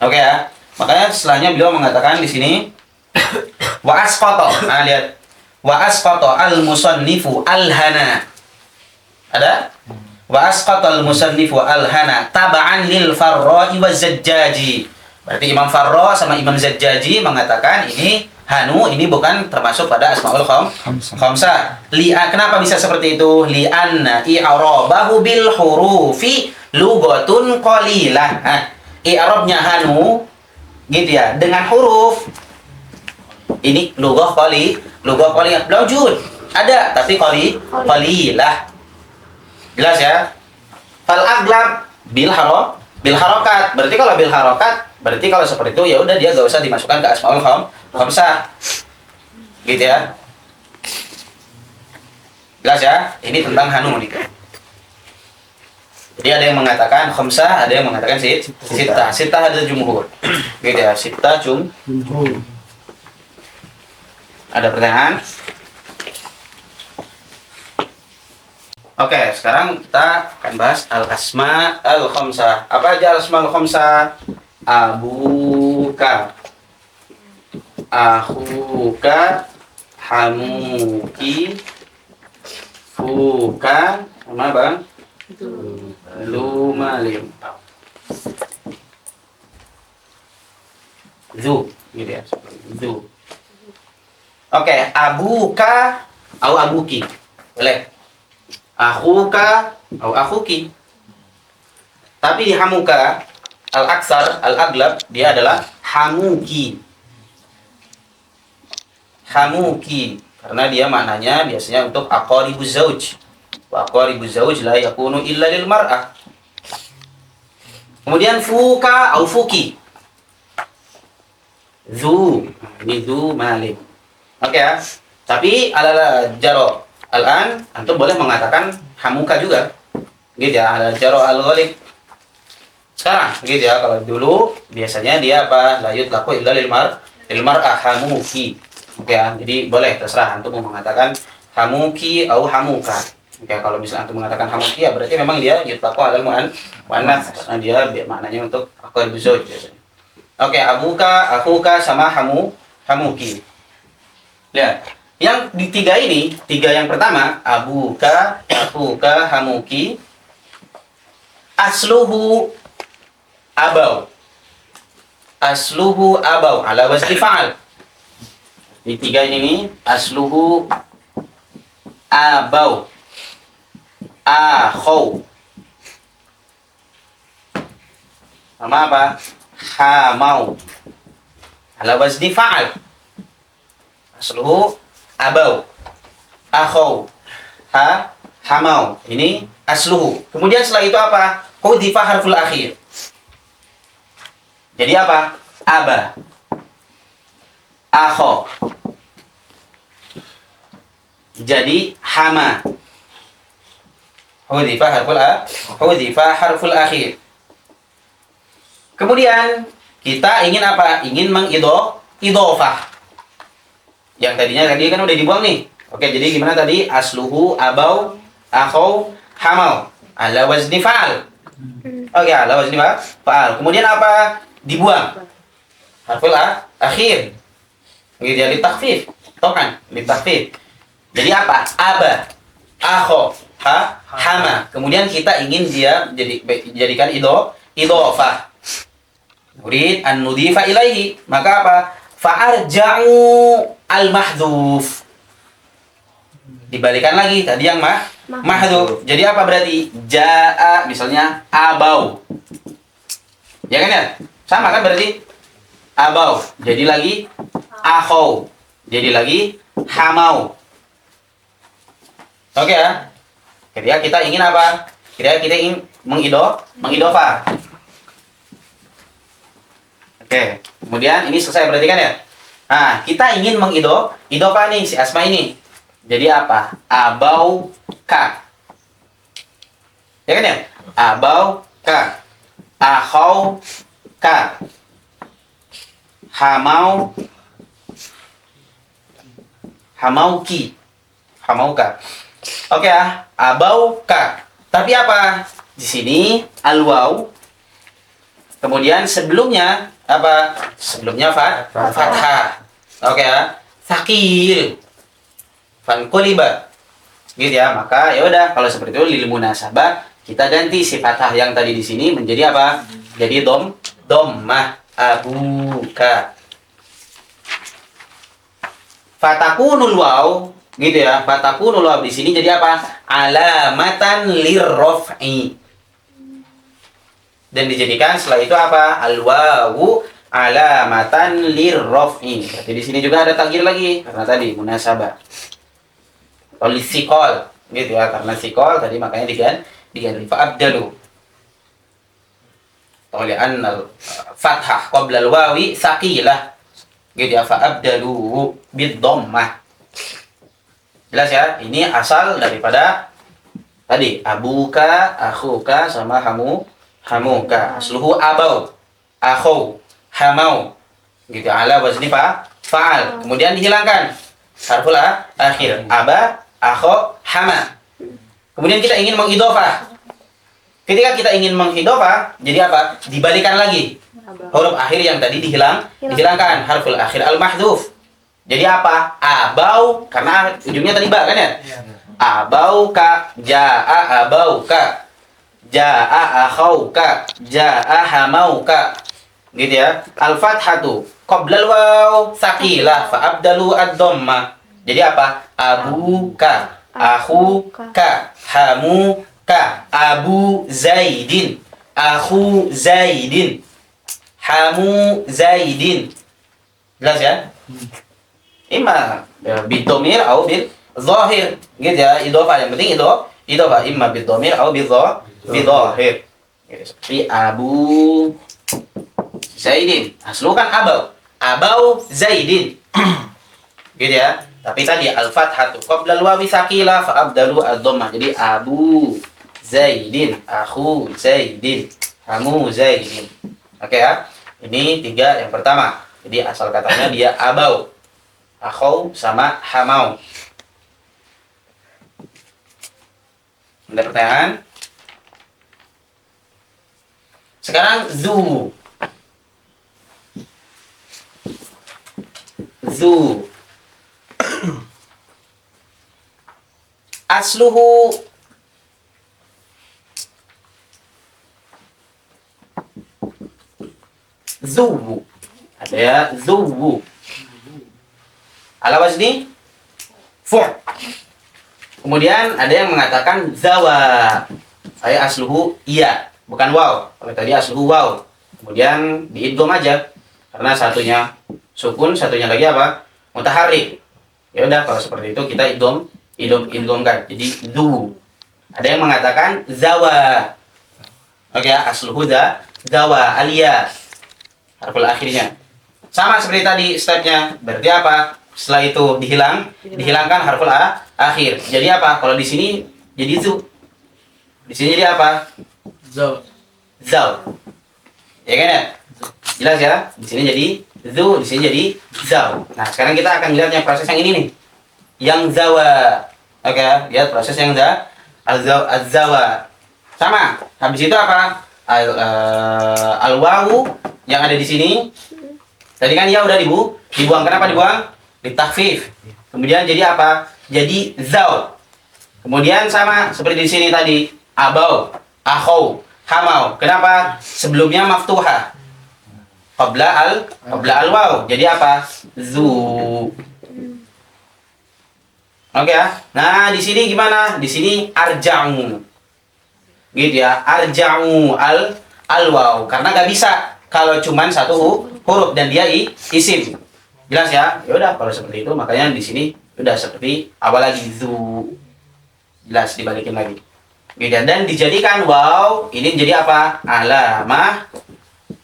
B: Oke ya. Makanya setelahnya beliau mengatakan di sini wa asqata. Nah, lihat. Wa asqata al-musannifu al-hana. Ada? Wa asqata al-musannifu al-hana taba'an lil Farra'i wa Zajjaji. Berarti Imam Farra sama Imam Zajjaji mengatakan ini hanu ini bukan termasuk pada asmaul khamsah. Kenapa bisa seperti itu? Li'anna i'rabahu bil hurufi lughatun qalilah. I'rabnya hanu gitu ya dengan huruf. Ini lughah qaliyah. Wujud. Ada tapi qalilah. Jelas ya? Fal aglab bil harakat. Berarti kalau bil harakat Berarti kalau seperti itu ya udah dia gak usah dimasukkan ke asmaul khamsah. Gitu ya. Jelas ya? Ini tentang hanu nih. Jadi ada yang mengatakan khamsah, ada yang mengatakan sittah. Sittah ada jumhur. Gitu ya, sittah jumhur. Ada pertanyaan? Oke, sekarang kita akan bahas al-asma al-khamsah. Apa aja al-asma al-khamsah? Abuka, akhuka, hamuki, fuka, sama bang? Lumalim. Zu, gitu ya. Zu. Oke, abuka atau abuki. Boleh. Akhuka atau akhuki. Tapi di hamuka al-aksar, al-aglab dia adalah hamuki. Hamuki karena dia maknanya biasanya untuk aqaribuz zauj. Wa aqaribuz zauj la yakunu illa lil mar'ah. Kemudian fuka atau fuki. Zu, ini zu malik. Oke ya. Tapi ala jaro al-an antum boleh mengatakan hamuka juga. Gitu ya, ala jaro al-ghalib. Sekarang gitu ya, kalau dulu biasanya dia apa? La yutlaqu illa lil mar'ah hamuki. Oke ya. Jadi boleh terserah antum mau mengatakan hamuki atau hamuka. Oke, kalau misalnya antum mengatakan hamuki ya berarti memang dia yutlaqu alal muannas karena dia maknanya untuk aqrabuz zauj biasanya. Oke, abuka, akhuka sama hamuki. Lihat. Yang di tiga yang pertama, abuka, akhuka, hamuki, asluhu abau. Asluhu abau ala wazni fa'al. Di tiga ini asluhu abau. Akhau. Sama apa? Hamau. Ala wazni fa'al. Asluhu abau. Akhau. Hamau. Ini asluhu. Kemudian setelah itu apa? Hudhifa harful akhir. Jadi apa? Aba. Akho. Jadi hama. Hudhifa harful akhir. Kemudian kita ingin apa? Ingin mengidhofah. Yang tadi kan udah dibuang nih. Oke, jadi gimana tadi? Asluhu abau akhau hamau ala wazni fa'al. Oke, ala wazni fa'al. Kemudian apa? Dibuang. Harful akhir. Gitu ya, ditakhfif. Tahu kan? Ditakhfif. Jadi apa? Aba, akho, hama. Kemudian kita ingin dia jadikan idhofah. Urid an nudhifa ilaihi. Maka apa? Fa'arja'u al-mahdhuf. Dibalikan lagi tadi yang mahdhuf. Jadi apa berarti? Ja'a misalnya abau. Ya kan ya? Sama kan berarti? Abau. Jadi lagi akhau. Jadi lagi hamau. Oke ya? Ketika kita ingin apa? Ketika kita ingin mengidhofah. Oke, kemudian ini selesai berarti kan ya? Nah, kita ingin mengidhofah nih si asma ini. Jadi apa? Abau ka. Ya kan ya? Abau ka. Akhau ka. Hamauki. Hamauka. Oke ya, abau ka. Tapi apa? Di sini al-waw. Kemudian sebelumnya apa? Sebelumnya fathah. Oke ya. Thaqil. Fanquliba. Gitu ya. Maka ya udah kalau seperti itu lil munasabah kita ganti si fathah yang tadi di sini menjadi apa? Jadi dhammah abuka. Fatakunul waw gitu ya. Fatakunul waw di sini jadi apa? Alamatan lirraf'i. Dan dijadikan setelah itu apa? Al-wawu alamatan lirraf'i. Berarti di sini juga ada takdir lagi karena tadi munasabah. Atau lisikol gitu ya, karena sikol tadi makanya diganti fa'abdalu. li'anna fathah qabla al-wawi tsaqilah. Gitu ya, fa abdalu bid-dhammah. Jelas ya? Ini asal daripada tadi abuka, akhuka sama hamuka. Asluhu abau, akhau, hamau. Gitu ala wazni fa'al. Kemudian dihilangkan harful akhir. Aba, akho, hama. Kemudian kita ingin mengidhofah. Ketika kita ingin mengidhofah, jadi apa? Dibalikan lagi. Huruf akhir yang tadi dihilangkan, harful akhir al-mahdhuf. Jadi apa? Abau, karena ujungnya tadi ba kan ya? Abauka, jaa abauka, jaa akhauka, jaa hamauka. Gitu ya. Al-fathatu qabla al-waw tsaqilah fa abdalu ad-dhammah. Jadi apa? Abuka, akhuka, hamuka, abu Zaidin, akhu Zaidin, hamu Zaidin. Jelas ya? Imma bidhamir atau bil zahir. Gitu ya, idhofah yang penting idhofah imma bidhamir atau bil zahir. Gitu, seperti Abu Zaidin. Aslu kan abau. Abau Zaidin. Gitu ya. Tapi tadi al-fathatu qabla al-wawi tsaqilah fa abdalu ad-dhammah. Jadi Abu Zaidin, akhu Zaidin, hamu Zaidin. Oke ya. Ini 3 yang pertama. Jadi asal katanya dia abau, akhau sama hamau. Ada pertanyaan? Sekarang zu. Zu. Asluhu zuwu. Ada ya, zuwu. Ala wazni fu'. Kemudian ada yang mengatakan zawa. Saya asluhu iya, bukan waw. Kalau tadi asluhu waw. Kemudian diidgham aja. Karena satunya sukun, satunya lagi apa? Mutaharrik. Ya udah, kalau seperti itu kita idghamkan. Jadi zu. Ada yang mengatakan zawa. Oke ya, asluhu zawa alia. Harful akhirnya. Sama seperti tadi stepnya. Berarti apa? Setelah itu dihilangkan harful akhir. Jadi apa? Kalau di sini jadi zu. Di sini jadi apa? Zau. Ya kan ya? Jelas ya? Di sini jadi zu, di sini jadi zau. Nah, sekarang kita akan lihat yang proses yang ini nih. Yang zawa. Oke, lihat proses yang az-zawa. Sama. Habis itu apa? Al-wawu yang ada di sini. Tadi kan ya udah dibuang. Kenapa dibuang? Ditakhfif. Kemudian jadi apa? Jadi zau. Kemudian sama seperti di sini tadi, abau, akhau, hamau. Kenapa? Sebelumnya maftuhah. Qabla al-waw. Jadi apa? Zu. Oke ya. Nah, di sini gimana? Di sini arja'u. Gitu ya. Arja'u al-waw. Karena nggak bisa kalau cuman satu huruf dan dia isim. Jelas ya? Ya udah, kalau seperti itu makanya di sini udah seperti awal lagi zu. Jelas, dibalikin lagi. Gitu. Dan dijadikan waw ini jadi apa? Alamah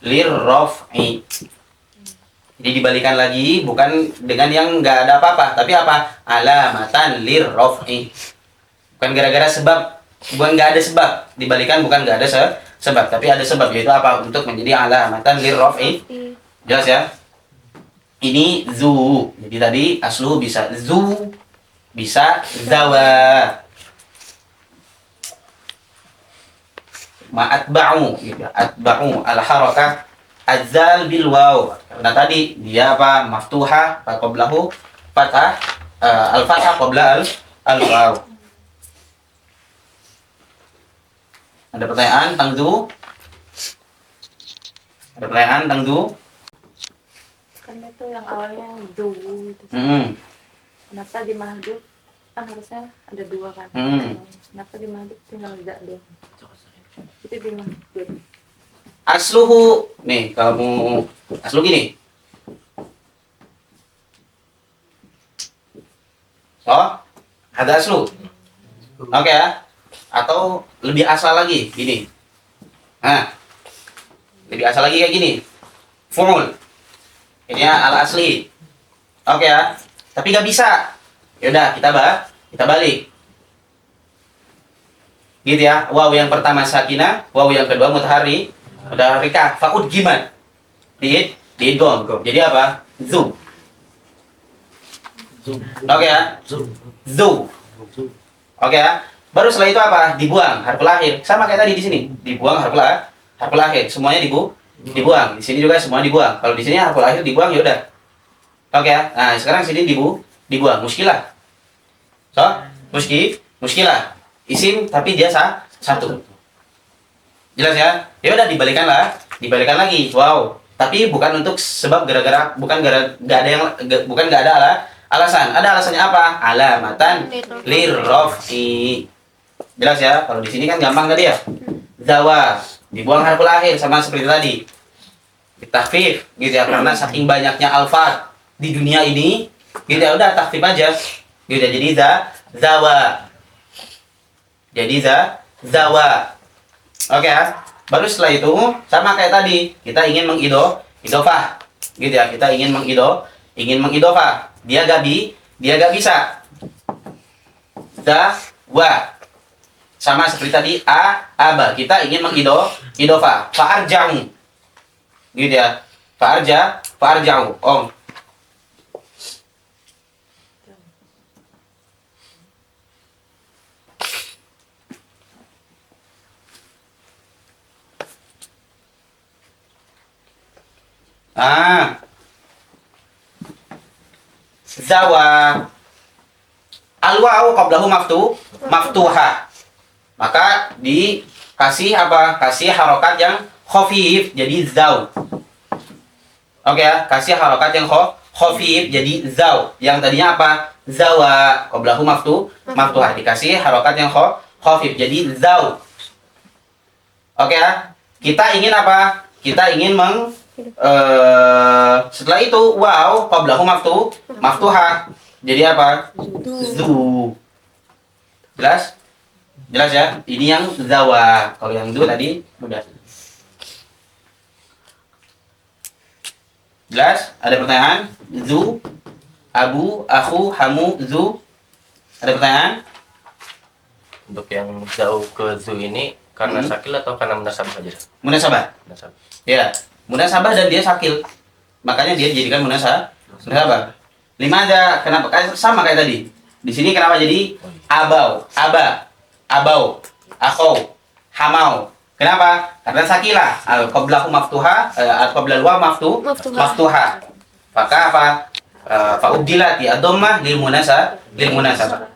B: lirraf'i. Jadi dibalikan lagi, bukan dengan yang nggak ada apa-apa, tapi apa? Alamatan lirraf'i. Bukan gara-gara sebab, bukan nggak ada sebab. Dibalikan bukan nggak ada sebab, tapi ada sebab, yaitu apa? Untuk menjadi alamatan lirraf'i. Jelas ya? Ini zu. Jadi tadi aslu bisa zu, bisa zawa. Ma'atba'u gitu. Atba'u al-harakah azal bil waw. Karena tadi dia apa? Maftuhah qablahu fathah, al-fathah qabla al-waw. Ada pertanyaan tentang zu? Ada pertanyaan tentang zu?
E: Karena itu yang awalnya du gitu. Kenapa di mahdhuf kan harusnya ada 2 kan? Kenapa di mahdhuf tinggal tidak doang? Itu di mahdhuf.
B: Asluhu nih, kamu aslu gini. Oh, ada aslu. Oke ya. Atau lebih asal lagi gini. Nah, Lebih asal lagi kayak gini. Fu'ul. Ini ya al asli. Oke ya. Tapi nggak bisa. Yaudah, kita balik. Gitu ya. Waw yang pertama sakinah, waw yang kedua mutaharrikah. Fa'ud giman. Diidgham. Jadi apa? Zu. Oke ya. Zu. Oke ya. Baru setelah itu apa? Dibuang harful akhir. Sama kayak tadi di sini. Dibuang harful akhir. Semuanya dibuang. Di sini juga semua dibuang. Kalau di sini harful akhir dibuang ya udah. Oke ya. Nah, sekarang sini dibuang. Muskilah. So, muskilah. Isim tapi dia satu. Jelas ya? Ya udah dibalikan lagi. Wow. Tapi bukan untuk sebab gara-gara nggak ada alasan. Ada alasannya apa? Alamatan lirraf'i. Jelas ya? Kalau di sini kan gampang tadi ya. Zawa dibuang harful akhir sama seperti tadi. Takhfif gitu ya, karena saking banyaknya alfaz di dunia ini, gitu ya, udah takhfif aja. Gitu ya, jadi zawa. Jadi zawa. Oke ya. Baru setelah itu sama kayak tadi, kita ingin idofah. Gitu ya, kita ingin mengidofah. Dia gak bisa. Zawa. Sama seperti tadi aba. Kita ingin idofah. Fa'arja'u. Gitu ya. Fa'arja'u. Zawa. Al-waw qablahu maftuha. Maka dikasih apa? Kasih harokat yang khafif jadi zaw. Oke ya, kasih harokat yang khafif jadi zaw. Yang tadinya apa? Zawa qablahu maftuha. Dikasih harokat yang khafif jadi zaw. Oke ya. Kita ingin apa? Kita ingin setelah itu waw qablahu maftuha. Jadi apa? Zu. Jelas? Jelas ya? Ini yang zawa. Kalau yang du tadi udah. Jelas? Ada pertanyaan? Zu, abu, akhu, hamu, zu. Ada pertanyaan?
A: Untuk yang jauh ke zu ini karena sakil atau karena munasabah saja?
B: Munasabah. Ya, munasabah dan dia sakil. Makanya dia dijadikan munasabah. Lima aja. Kenapa? Sama kayak tadi. Di sini kenapa jadi abau, abau, akhau, hamau. Kenapa? Karena sakilah. Al-qablahu maftuha, al-qablal wa maftuha. Maka apa? Fa'uddilat ya dhammah lil munasabah.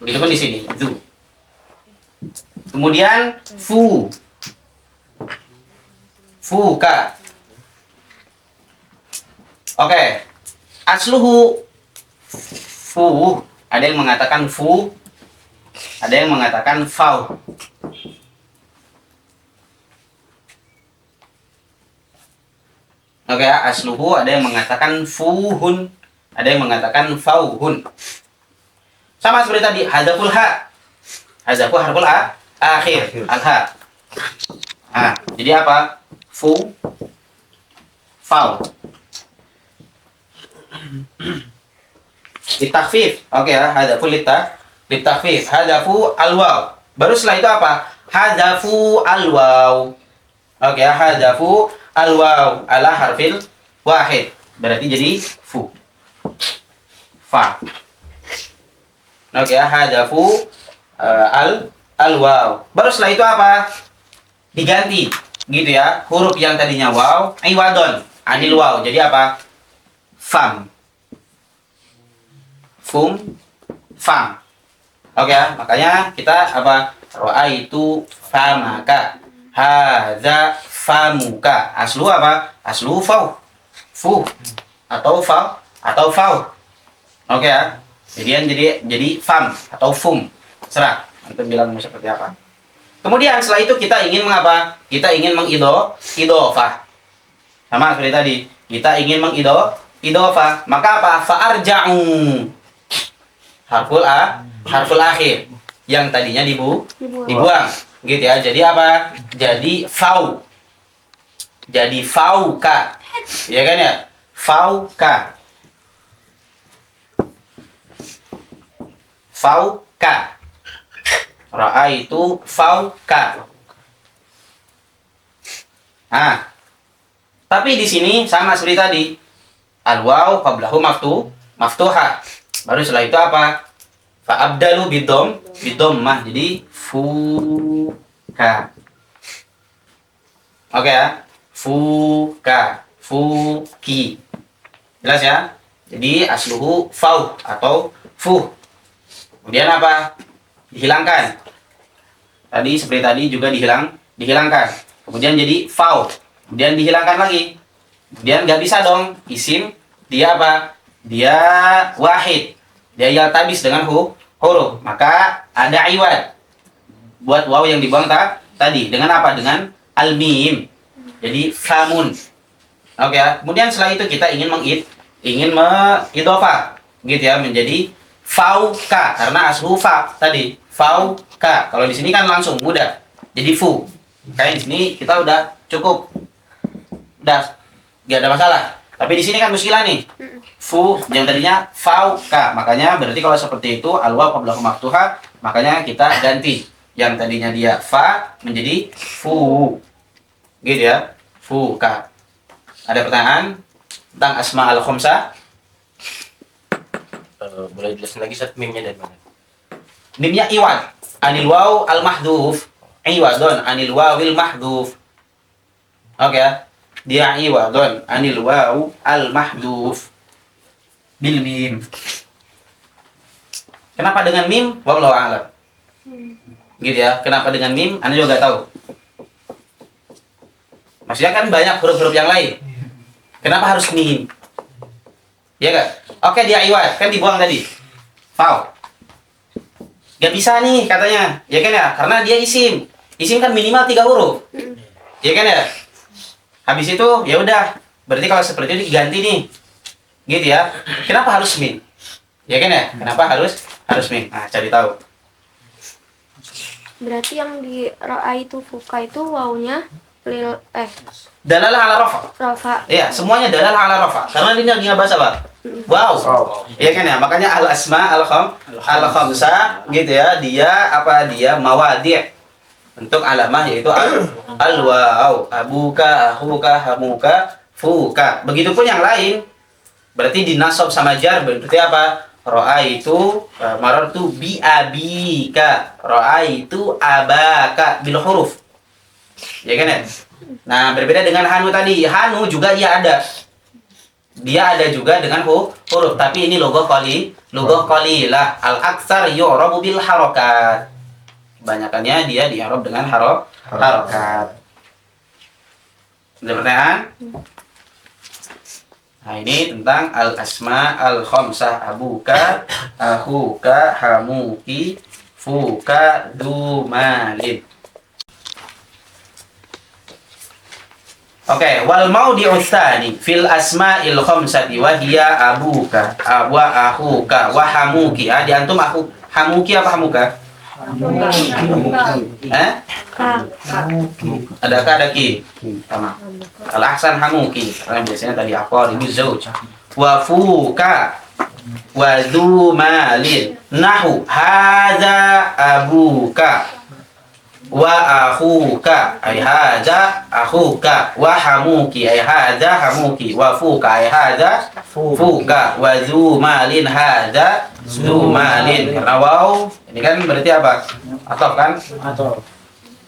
B: Begitu pun di sini. Zu. Kemudian fuka. Oke. Asluhu ada yang mengatakan ada yang mengatakan fau. Oke, asluhu ada yang mengatakan fuhun, ada yang mengatakan fauhun. Sama seperti tadi, hadzaful ha. Hadzafu harful akhir, al-ha. Jadi apa? Fau. Litakfif. Oke ya, hadzafu litakfif. Hadzafu al-waw. Baru setelah itu apa? Hadzafu al-waw. Oke ya, hadzafu al-waw ala harfil wahid. Berarti jadi fa. Oke ya, hadzafu al-waw. Baru setelah itu apa? Diganti gitu ya. Huruf yang tadinya waw iwadon anil waw. Jadi apa? Fam. Fam. Oke ya, makanya kita apa? Ra'aitu famaka. Hadza famuka. Aslu apa? Aslu fau. Atau fau. Oke ya. Jadi fam atau fum. Serah. Antum bilang mau seperti apa. Kemudian setelah itu kita ingin mengapa? Kita ingin mengidofah. Sama seperti tadi. Kita ingin mengidofah. Maka apa? Fa'arja'u. Harful akhir yang tadinya dibuang gitu ya. Jadi apa? Jadi fau. jadi fauka. Ya kan ya? Fauka. Fauka. Ra'aitu fauka. Ah. Tapi di sini sama seperti tadi. Al-waw qablahu maftuha. Baru setelah itu apa? Fa'abdalu bidommah. Jadi fuka. Oke ya. Fuka. Fuki. Jelas ya? Jadi asluhu fau atau fu. Kemudian apa? Dihilangkan. Tadi seperti tadi juga dihilangkan. Kemudian jadi fau. Kemudian dihilangkan lagi. Kemudian nggak bisa dong isim dia apa? Dia wahid. Dia yaltabis dengan huruf. Maka ada iwad. Buat waw yang dibuang tadi dengan apa? Dengan al-mim. Jadi famun. Oke ya. Kemudian setelah itu kita ingin mengidhofah gitu ya menjadi fauka karena aslu fa tadi fauka. Kalau di sini kan langsung mudah. Jadi fu. Kayak di sini kita udah cukup. Udah nggak ada masalah. Tapi di sini kan muskilah nih. Fu yang tadinya fauka. Makanya berarti kalau seperti itu al-waw qablahu maftuha, makanya kita ganti. Yang tadinya dia fa menjadi fu. Gitu ya. Fuka. Ada pertanyaan tentang asma al-khamsah?
A: Boleh jelasin lagi saat mimnya dari mana?
B: Mimnya iwad. Anil waw al-mahdhuf. Iwadun anil wawil mahdhuf. Oke ya. Dia iwadun anil waw al-mahdhuf bil mim. Kenapa dengan mim? Wallahu a'lam. Gitu ya. Kenapa dengan mim? Anda juga nggak tahu. Maksudnya kan banyak huruf-huruf yang lain. Kenapa harus mim? Ya nggak? Oke, dia iwad. Kan dibuang tadi. Fau. Gak bisa nih katanya. Ya kan ya? Karena dia isim. Isim kan minimal 3 huruf. Ya kan ya? Habis itu ya udah. Berarti kalau seperti itu diganti nih. Gitu ya. Kenapa harus mim? Ya kan ya? Kenapa harus mim? Nah, cari tahu.
F: Berarti yang di ro'a itu fuka itu wawunya
B: Dalalah ala rafa.
F: rafa.
B: Iya, semuanya dalalah ala rafa. Karena ini lagi ngebahas apa? Wow. Iya kan ya? Makanya al asma al khamsah gitu ya. Dia mawadi' untuk alamah yaitu al waw, abuka, akhuka, hamuka, fuka. Begitupun yang lain. Berarti dinasab sama jar berarti apa? Ro'a itu marartu bi abika. Ro'a itu abaka bil huruf. Ya kan ya? Nah, berbeda dengan hanu tadi. Hanu juga ia ada. Dia ada juga dengan huruf, tapi ini logo qalilah. Al-aktsar yu'rabu bil harakat. Kebanyakannya dia di-i'rab dengan harakat. Ada pertanyaan? Nah, ini tentang al-asma al-khamsah. Abuka, akhuka, hamuki, fuka, dumalin. Oke, wal maudi'u tsani fil asma'il khamsati wa hiya abuka wa akhuka wa hamuki. Di antum aku hamuki apa hamuka? Ada ki. Sama. Al ahsan hamuki. Karena biasanya tadi aqaribu zauj. Wa fuka wa dzu malin. Nahu hadza abuka. Wa akhuka ay hadza akhuka wa hamuki ay hadza hamuki wa fuka ay hadza fuka wa dzu malin hadza dzu malin. Karena waw ini kan berarti apa? Ataf kan?
D: Atau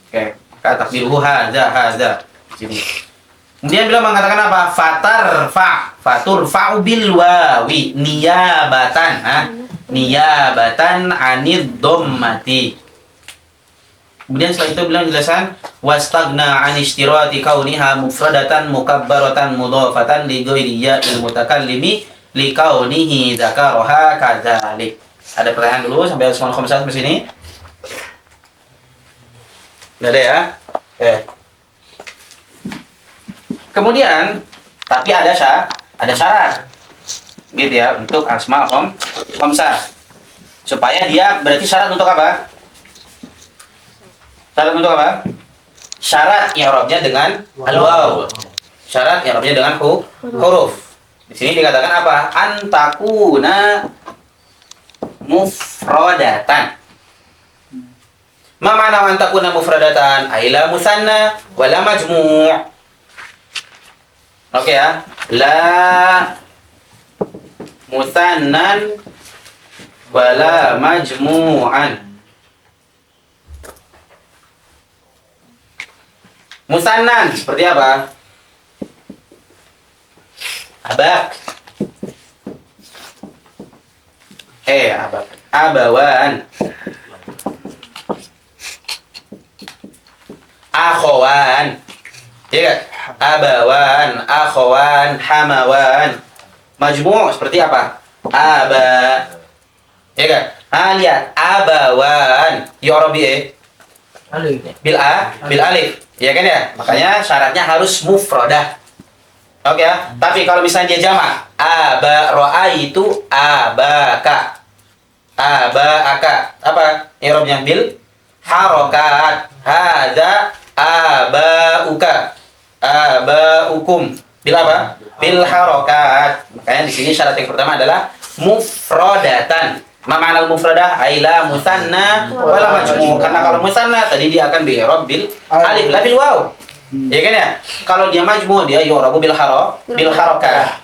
B: Oke, kata takdiruhu hadza sini. Kemudian beliau mengatakan apa? Faturfa'u bil wawi niyabatan anid dhammati. Kemudian setelah itu bilang jelasan wastagna an ishtirati kauniha mufradatan mukabbaratan mudhafatan li ghairi ya'il mutakallimi li kaunihi dzakaraha kadzalik. Ada pertanyaan dulu sampai asmaul khamsah sampai sini? Enggak ada ya? Oke. Kemudian tapi ada syarat. Gitu ya untuk asmaul khamsah. Supaya dia berarti syarat untuk apa? Syarat untuk apa? syarat i'rabnya dengan al-waw. Syarat i'rabnya dengan huruf. Di sini dikatakan apa? Antakuna mufradatan. Ma ma'na antakuna mufradatan? Ay la musanna wala majmu'. Oke ya. La musannan wala majmu'an. Musannan seperti apa? Abak. Abak. Abawan. Akhawan. Iya kan? Abawan, akhawan, hamawan. Majmu' seperti apa? Aba. Iya kan? Lihat abawan. Yu'rabi
D: Alif.
B: bil alif. Iya kan ya? Makanya syaratnya harus mufradah. Oke ya. Tapi kalau misalnya dia jamak, ra'aitu abaka. Abaka. Apa? I'rabnya bil harokat. Hadza abauka. Abaukum. Bil apa? Bil harokat. Makanya di sini syarat yang pertama adalah mufradatan. Ma ma'na al-mufradah? Ay la musanna wala majmu'. Karena kalau musanna tadi dia akan bi i'rab bil alif la bil waw. Ya kan ya? Kalau dia majmu' dia yu'rabu bil harakah.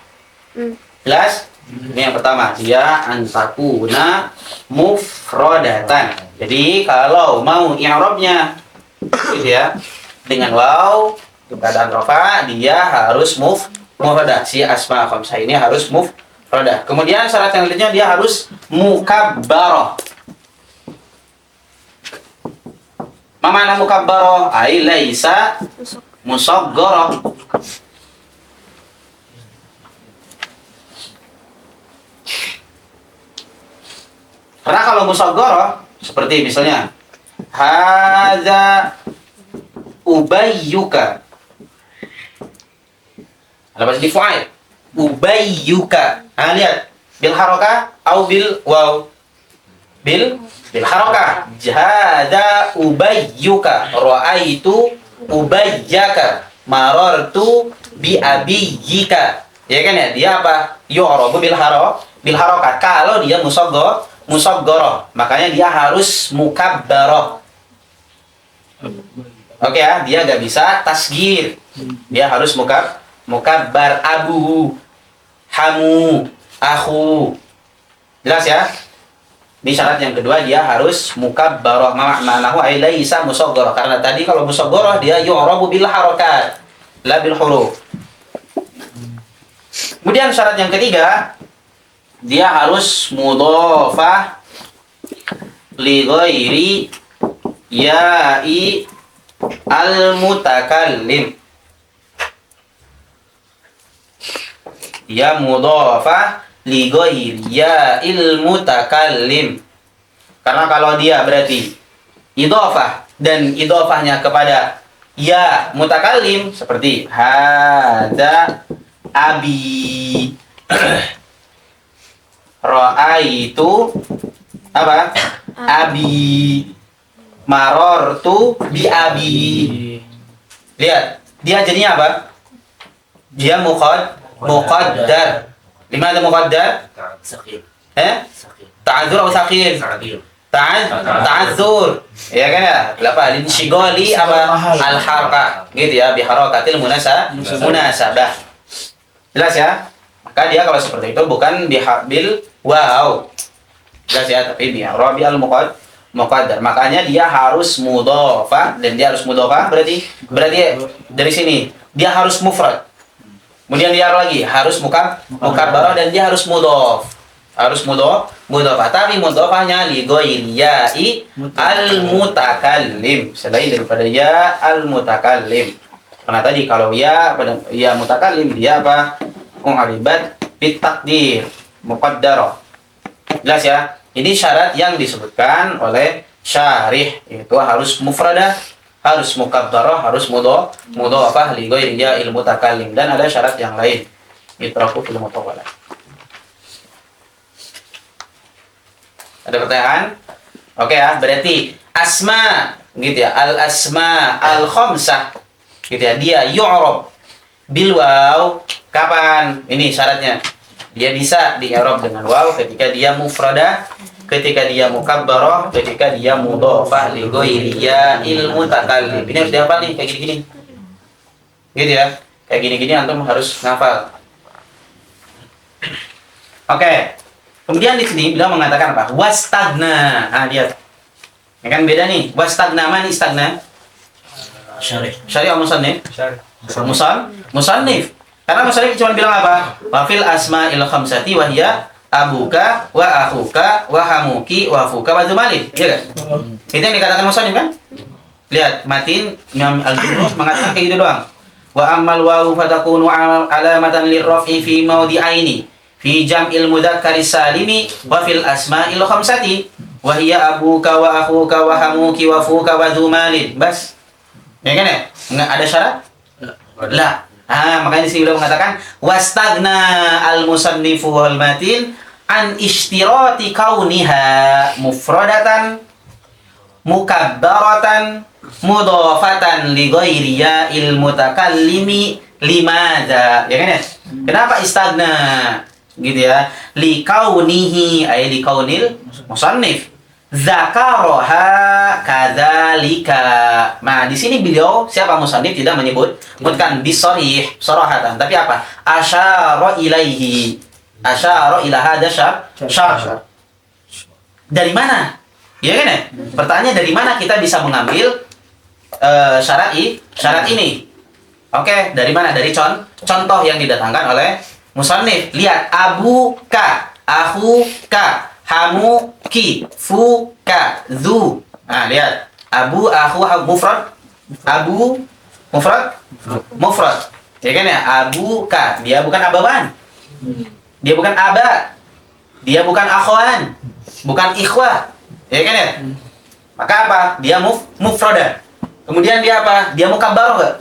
B: Jelas? Ini yang pertama, dia antakuna mufradatan. Jadi kalau mau i'rabnya gitu ya, dengan waw keadaan rafa, dia harus mufradah. Si asma khamsah ini harus mufradah. Kemudian syarat yang lainnya dia harus mukabbarah. Ma ma'na mukabbarah? Ai laisa musaghgarah. Karena kalau musaghgarah seperti misalnya hadza ubayyuka. Ada bahasa di fa'il. Ubayyuka. Lihat bil harakah atau bil waw? Bil harakah. Hadza ubayyuka. Ra'aitu ubayyaka. Marartu bi abiyyika. Ya kan ya? Dia apa? Yu'rabu bil harakat. Kalau dia musaghgarah, makanya dia harus mukabbarah. Oke ya, dia nggak bisa tasgir. Dia harus mukabbar. Abu, hamu, akhu. Jelas ya? Ini syarat yang kedua, dia harus mukabbarah. Ma'nahu ay laisa musaghgarah. Karena tadi kalau musaghgarah dia yu'rabu bil harakat, la bil huruf. Kemudian syarat yang ketiga, dia harus mudhafah li ghairi ya'i al-mutakallim. Dia mudhafah li ghairi ya'il mutakallim. Karena kalau dia berarti idhafah dan idhafahnya kepada ya mutakallim seperti hadza abi. Ra'aitu apa? Abi. Marartu bi abi. Lihat, dia jadinya apa? Dia muqaddar. Limadha muqaddar?
C: Sakit.
B: Ta'adzur atau sakir? Ta'adzur. Ya kan ya? Apa? Linshigali apa? Al-harkah. Gitu ya, bi harakatil munasabah. Jelas ya? Maka dia kalau seperti itu bukan bil waw. Jelas ya, tapi bi i'rabi al-muqaddar. Makanya dia harus mudhafah, dan dia harus mudhafah berarti dari sini dia harus mufrad. Kemudian dia lagi harus mukabbarah dan dia harus mudhaf. Harus mudhafah. Tapi mudhafahnya li ghairi ya'i al-mutakallim. Selain daripada ya al-mutakallim. Karena tadi kalau ya mutakallim dia apa? Mu'aribat bit takdir muqaddarah. Jelas ya? Ini syarat yang disebutkan oleh syarih, yaitu harus mufradah, harus mukabbarah, harus mudhafah li ghairi ya'il mutakallim, dan ada syarat yang lain. Itraku fil mutawwalah. Ada pertanyaan? Oke ya, berarti asma gitu ya. Al asma al khamsah gitu ya. Dia yu'rab bil waw kapan? Ini syaratnya. Dia bisa di-i'rab dengan waw ketika dia mufradah, ketika dia mukabbarah, ketika dia mudhafah li ghairi ya'il mutakallim. Ini harus dihafal nih kayak gini-gini. Gitu ya. Kayak gini-gini antum harus ngafal. Oke. Kemudian di sini beliau mengatakan apa? Wastagna. Nah, lihat. Ya kan beda nih. Wastagna mana istagna? Syari' musannif. Musannif. Karena musannif cuma bilang apa? Wa fil asma'il khamsati wa hiya abuka wa akhuka wa hamuki wa fuka wa zumalin. Iya kan? Itu yang dikatakan musannif kan? Lihat, matin Imam Al-Jurrus mengatakan kayak gitu doang. Wa ammal wawu fatakunu alamatan lirraf'i fi mawdi'aini fi jam'il mudzakkari salimi wa fil asma'il khamsati wa hiya abuka wa akhuka wa hamuki wa fuka wa zumalin. Bas. Ya kan ya? Enggak ada syarat? La. Makanya di sini beliau mengatakan wastagna al-musannifu wal matin an ishtirati kauniha mufradatan mukabbaratan mudhafatan li ghairi ya'il mutakallimi limadza. Ya kan ya? Kenapa istagna? Gitu ya. Li kaunihi ay li kaunil musannif Zakaraha kadzalika. Nah, di sini beliau siapa musannif tidak menyebutkan bisharih sarahatan, tapi apa? Asyara ilaihi. Asyara ila hadza syar. Dari mana? Ya kan ya? Pertanyaannya dari mana kita bisa mengambil syarat ini? Oke, dari mana? Dari contoh yang didatangkan oleh musannif. Lihat, abuka, akhuka, hamuki, fuka, zu. Nah, lihat. Abu, akhu, mufrad. Abu, mufrad. Ya kan ya? Abuka. Dia bukan abawan. Dia bukan aba. Dia bukan akhwan. Bukan ikhwah. Ya kan ya? Maka apa? Dia mufrada. Kemudian dia apa? Dia mukabbaroh enggak?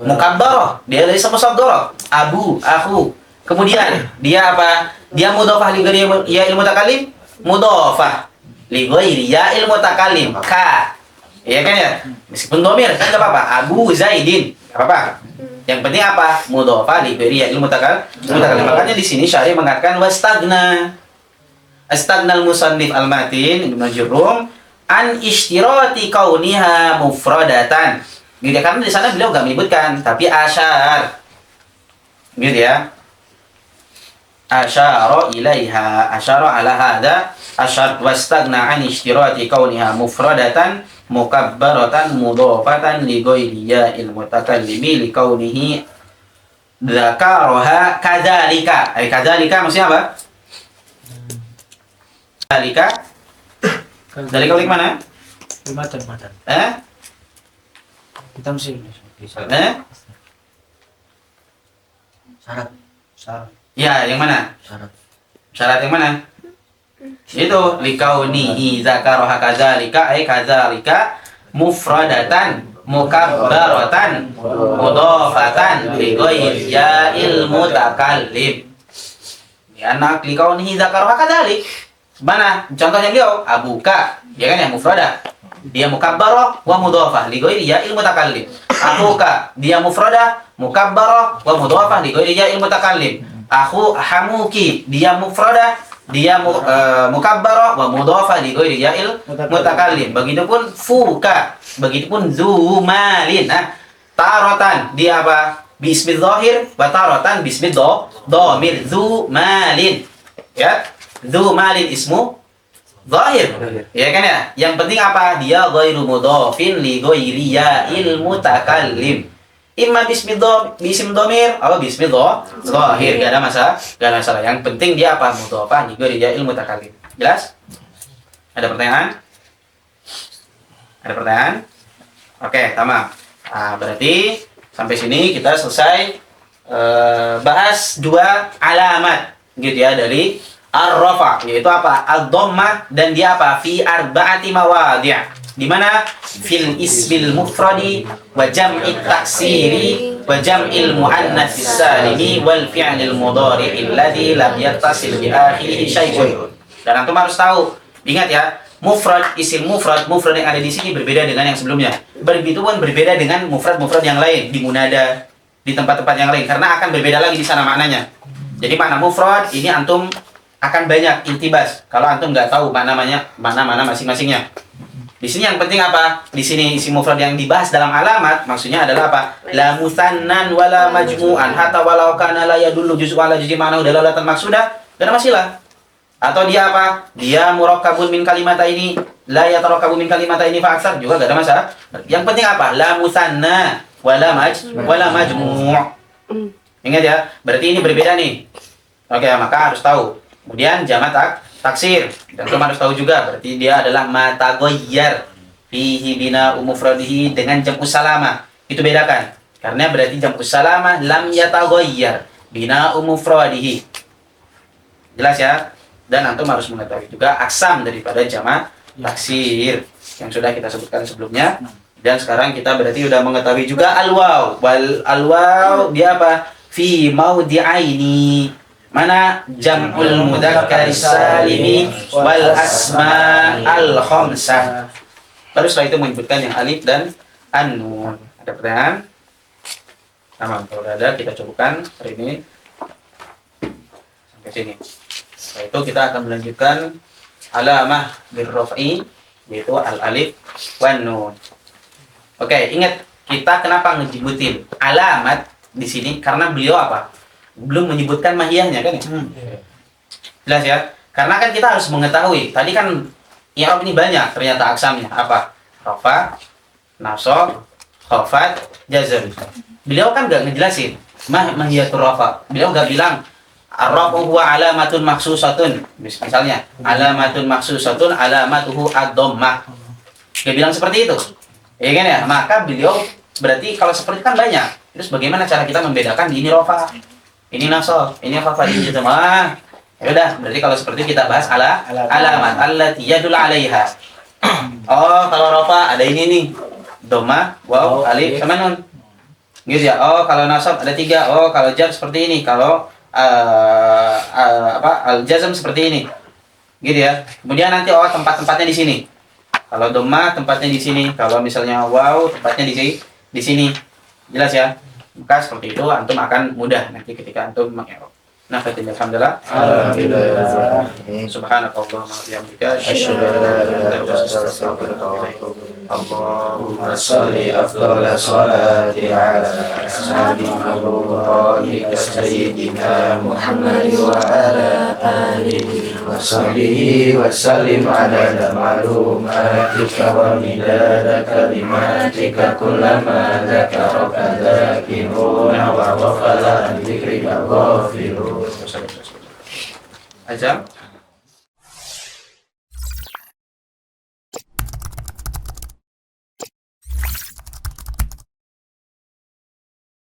B: Mukabbaroh. Dia dari sama saudara. Abu, akhu. Kemudian dia apa? Dia mudhafah li ghairi ya'il mutakallim. Mudhafah li ghairi ya'il mutakallim. Ka. Ya kan ya? Meskipun dhamir kan enggak apa-apa. Abu Zaidin. Enggak apa-apa. Yang penting apa? Mudhafah li ghairi ya'il mutakallim. Makanya di sini Syarih mengatakan wastagna. Astagnal musannif al-matin Ibnu Jurrum an ishtirati kauniha mufradatan. Gitu ya, karena di sana beliau enggak menyebutkan, tapi asyar. Gitu ya. Asyara ilaiha, asyara ala hadza, asyar wastagna an ishtirati kauniha mufradatan mukabbaratan mudhafatan li ghairi ya'il mutakallimi li kaunihi dzakaraha kadzalika. Kadzalika maksudnya apa? Dalika balik mana?
D: Matan. Kita mesti syarat.
B: Ya, yang mana? Syarat yang mana? Itu likaunihi zakaraha kadzalika ay kadzalika mufradatan mukabbaratan mudhafatan li ghairi ya'il mutakallim. Ya anak likaunihi zakaraha kadzalik. Mana? Contohnya beliau abuka, ya kan ya mufrada. Dia mukabbarah wa mudhafah li ghairi ya'il mutakallim. Akhuka, dia mufrada, mukabbarah wa mudhafah li ghairi ya'il mutakallim. Akhu hamuki, dia mufrada, dia mukabbarah wa mudhafah li ghairi ya'il mutakallim. Begitupun fuka, begitupun zumalin. Nah, taratan dia apa? Bismi dhahir wa taratan bismi dhamir zumalin. Ya. Dzu malin ismu zahir. Ya kan ya? Yang penting apa? Dia ghairu mudhafin li ghairi ya'il mutakallim. Imma bismi dhamir atau bismi zahir. Enggak ada masalah. Yang penting dia apa? Mudhafah li ghairi ya'il mutakallim. Jelas? Ada pertanyaan? Oke, tamam. Nah, berarti sampai sini kita selesai bahas dua alamat gitu ya dari ar-rafa, yaitu apa? Ad-dhammah, dan dia apa? Fi arba'ati mawadhi'. Di mana? Fil ismil mufradi wa jam'it taksiri wa jam'il muannats salimi wal fi'lil mudhari'il ladzi lam yattasil bi akhirih syai'un. Dan antum harus tahu, ingat ya, mufrad, isim mufrad yang ada di sini berbeda dengan yang sebelumnya. Begitu pun berbeda dengan mufrad yang lain di munada, di tempat-tempat yang lain, karena akan berbeda lagi di sana maknanya. Jadi makna mufrad ini antum akan banyak intibas kalau antum nggak tahu mana masing-masingnya. Di sini yang penting apa? Di sini isim mufrad yang dibahas dalam alamat maksudnya adalah apa? La musannan wala majmu'an hatta walau kana la yadullu juz'u ala juz'i ma'nahu dalalatan maksudah, dan masilah. Atau dia apa? Dia murakkabun min kalimataini la yatarakkabu min kalimataini fa aksar, juga enggak ada masalah. Yang penting apa? La musanna wala majmu'. Ingat ya, berarti ini berbeda nih. Oke, maka harus tahu. Kemudian jamak taksir, dan kamu harus tahu juga berarti dia adalah mataghayyar fihi bina mufradihi dengan jam'u salama. Itu bedakan. Karena berarti jam'u salama lam yataghayyar bina mufradihi. Jelas ya? Dan antum harus mengetahui juga aksam daripada jamak taksir yang sudah kita sebutkan sebelumnya. Dan sekarang kita berarti sudah mengetahui juga al-waw. Al-waw dia apa? Fi maudi'aini. Mana jam'ul mudzakkar salimi wal asma al khamsah. Baru setelah itu menyebutkan yang alif dan an-nun. Ada pertanyaan? Tamam, kalau ada kita cobakan hari ini sampai sini. Setelah itu kita akan melanjutkan alamah birraf'i, yaitu al-alif wan nun. Oke, ingat kita kenapa ngejibutin alamat di sini karena beliau apa? Belum menyebutkan mahiyahnya kan ya? Jelas ya? Karena kan kita harus mengetahui. Tadi kan i'rab ini banyak ternyata aksamnya. Apa? Rafa, nasab, khafat, jazm. Beliau kan nggak ngejelasin mahiyatur rafa. Beliau nggak bilang ar-rafu huwa alamatun maksusatun. Misalnya, alamatun maksusatun alamatuhu ad-dhammah. Dia bilang seperti itu. Ya kan ya? Maka beliau berarti kalau seperti itu kan banyak. Terus bagaimana cara kita membedakan ini rafa, ini nasab, ini khafat, ini jazm? Ya udah, berarti kalau seperti itu kita bahas alamat allati yadul 'alaiha. Oh, kalau rafa ada ini nih. Dhammah, waw, alif sama nun. Gitu ya. Oh, kalau nasab ada 3. Oh, kalau jar seperti ini. Kalau al-jazm seperti ini. Gitu ya. Kemudian nanti tempat-tempatnya di sini. Kalau dhammah tempatnya di sini. Kalau misalnya waw tempatnya di sini. Jelas ya? Maka seperti itu antum akan mudah nanti ketika antum mengi'rab. Nah, alhamdulillah.
G: Alhamdulillah.
B: Subhanakallahumma wa bihamdika
G: Asyhadu an la ilaha illa anta astaghfiruka wa atubu ilaik. Allahumma shalli afdhala sholati ala sayyidina Muhammadin sayyidina Muhammad wa ala alihi wa sahbihi wa sallim adada ma'lumatika wa midada kalimatika kullama dzakaraka dzakiruna wa ghafala an dzikrika ghafilun.
B: Azam.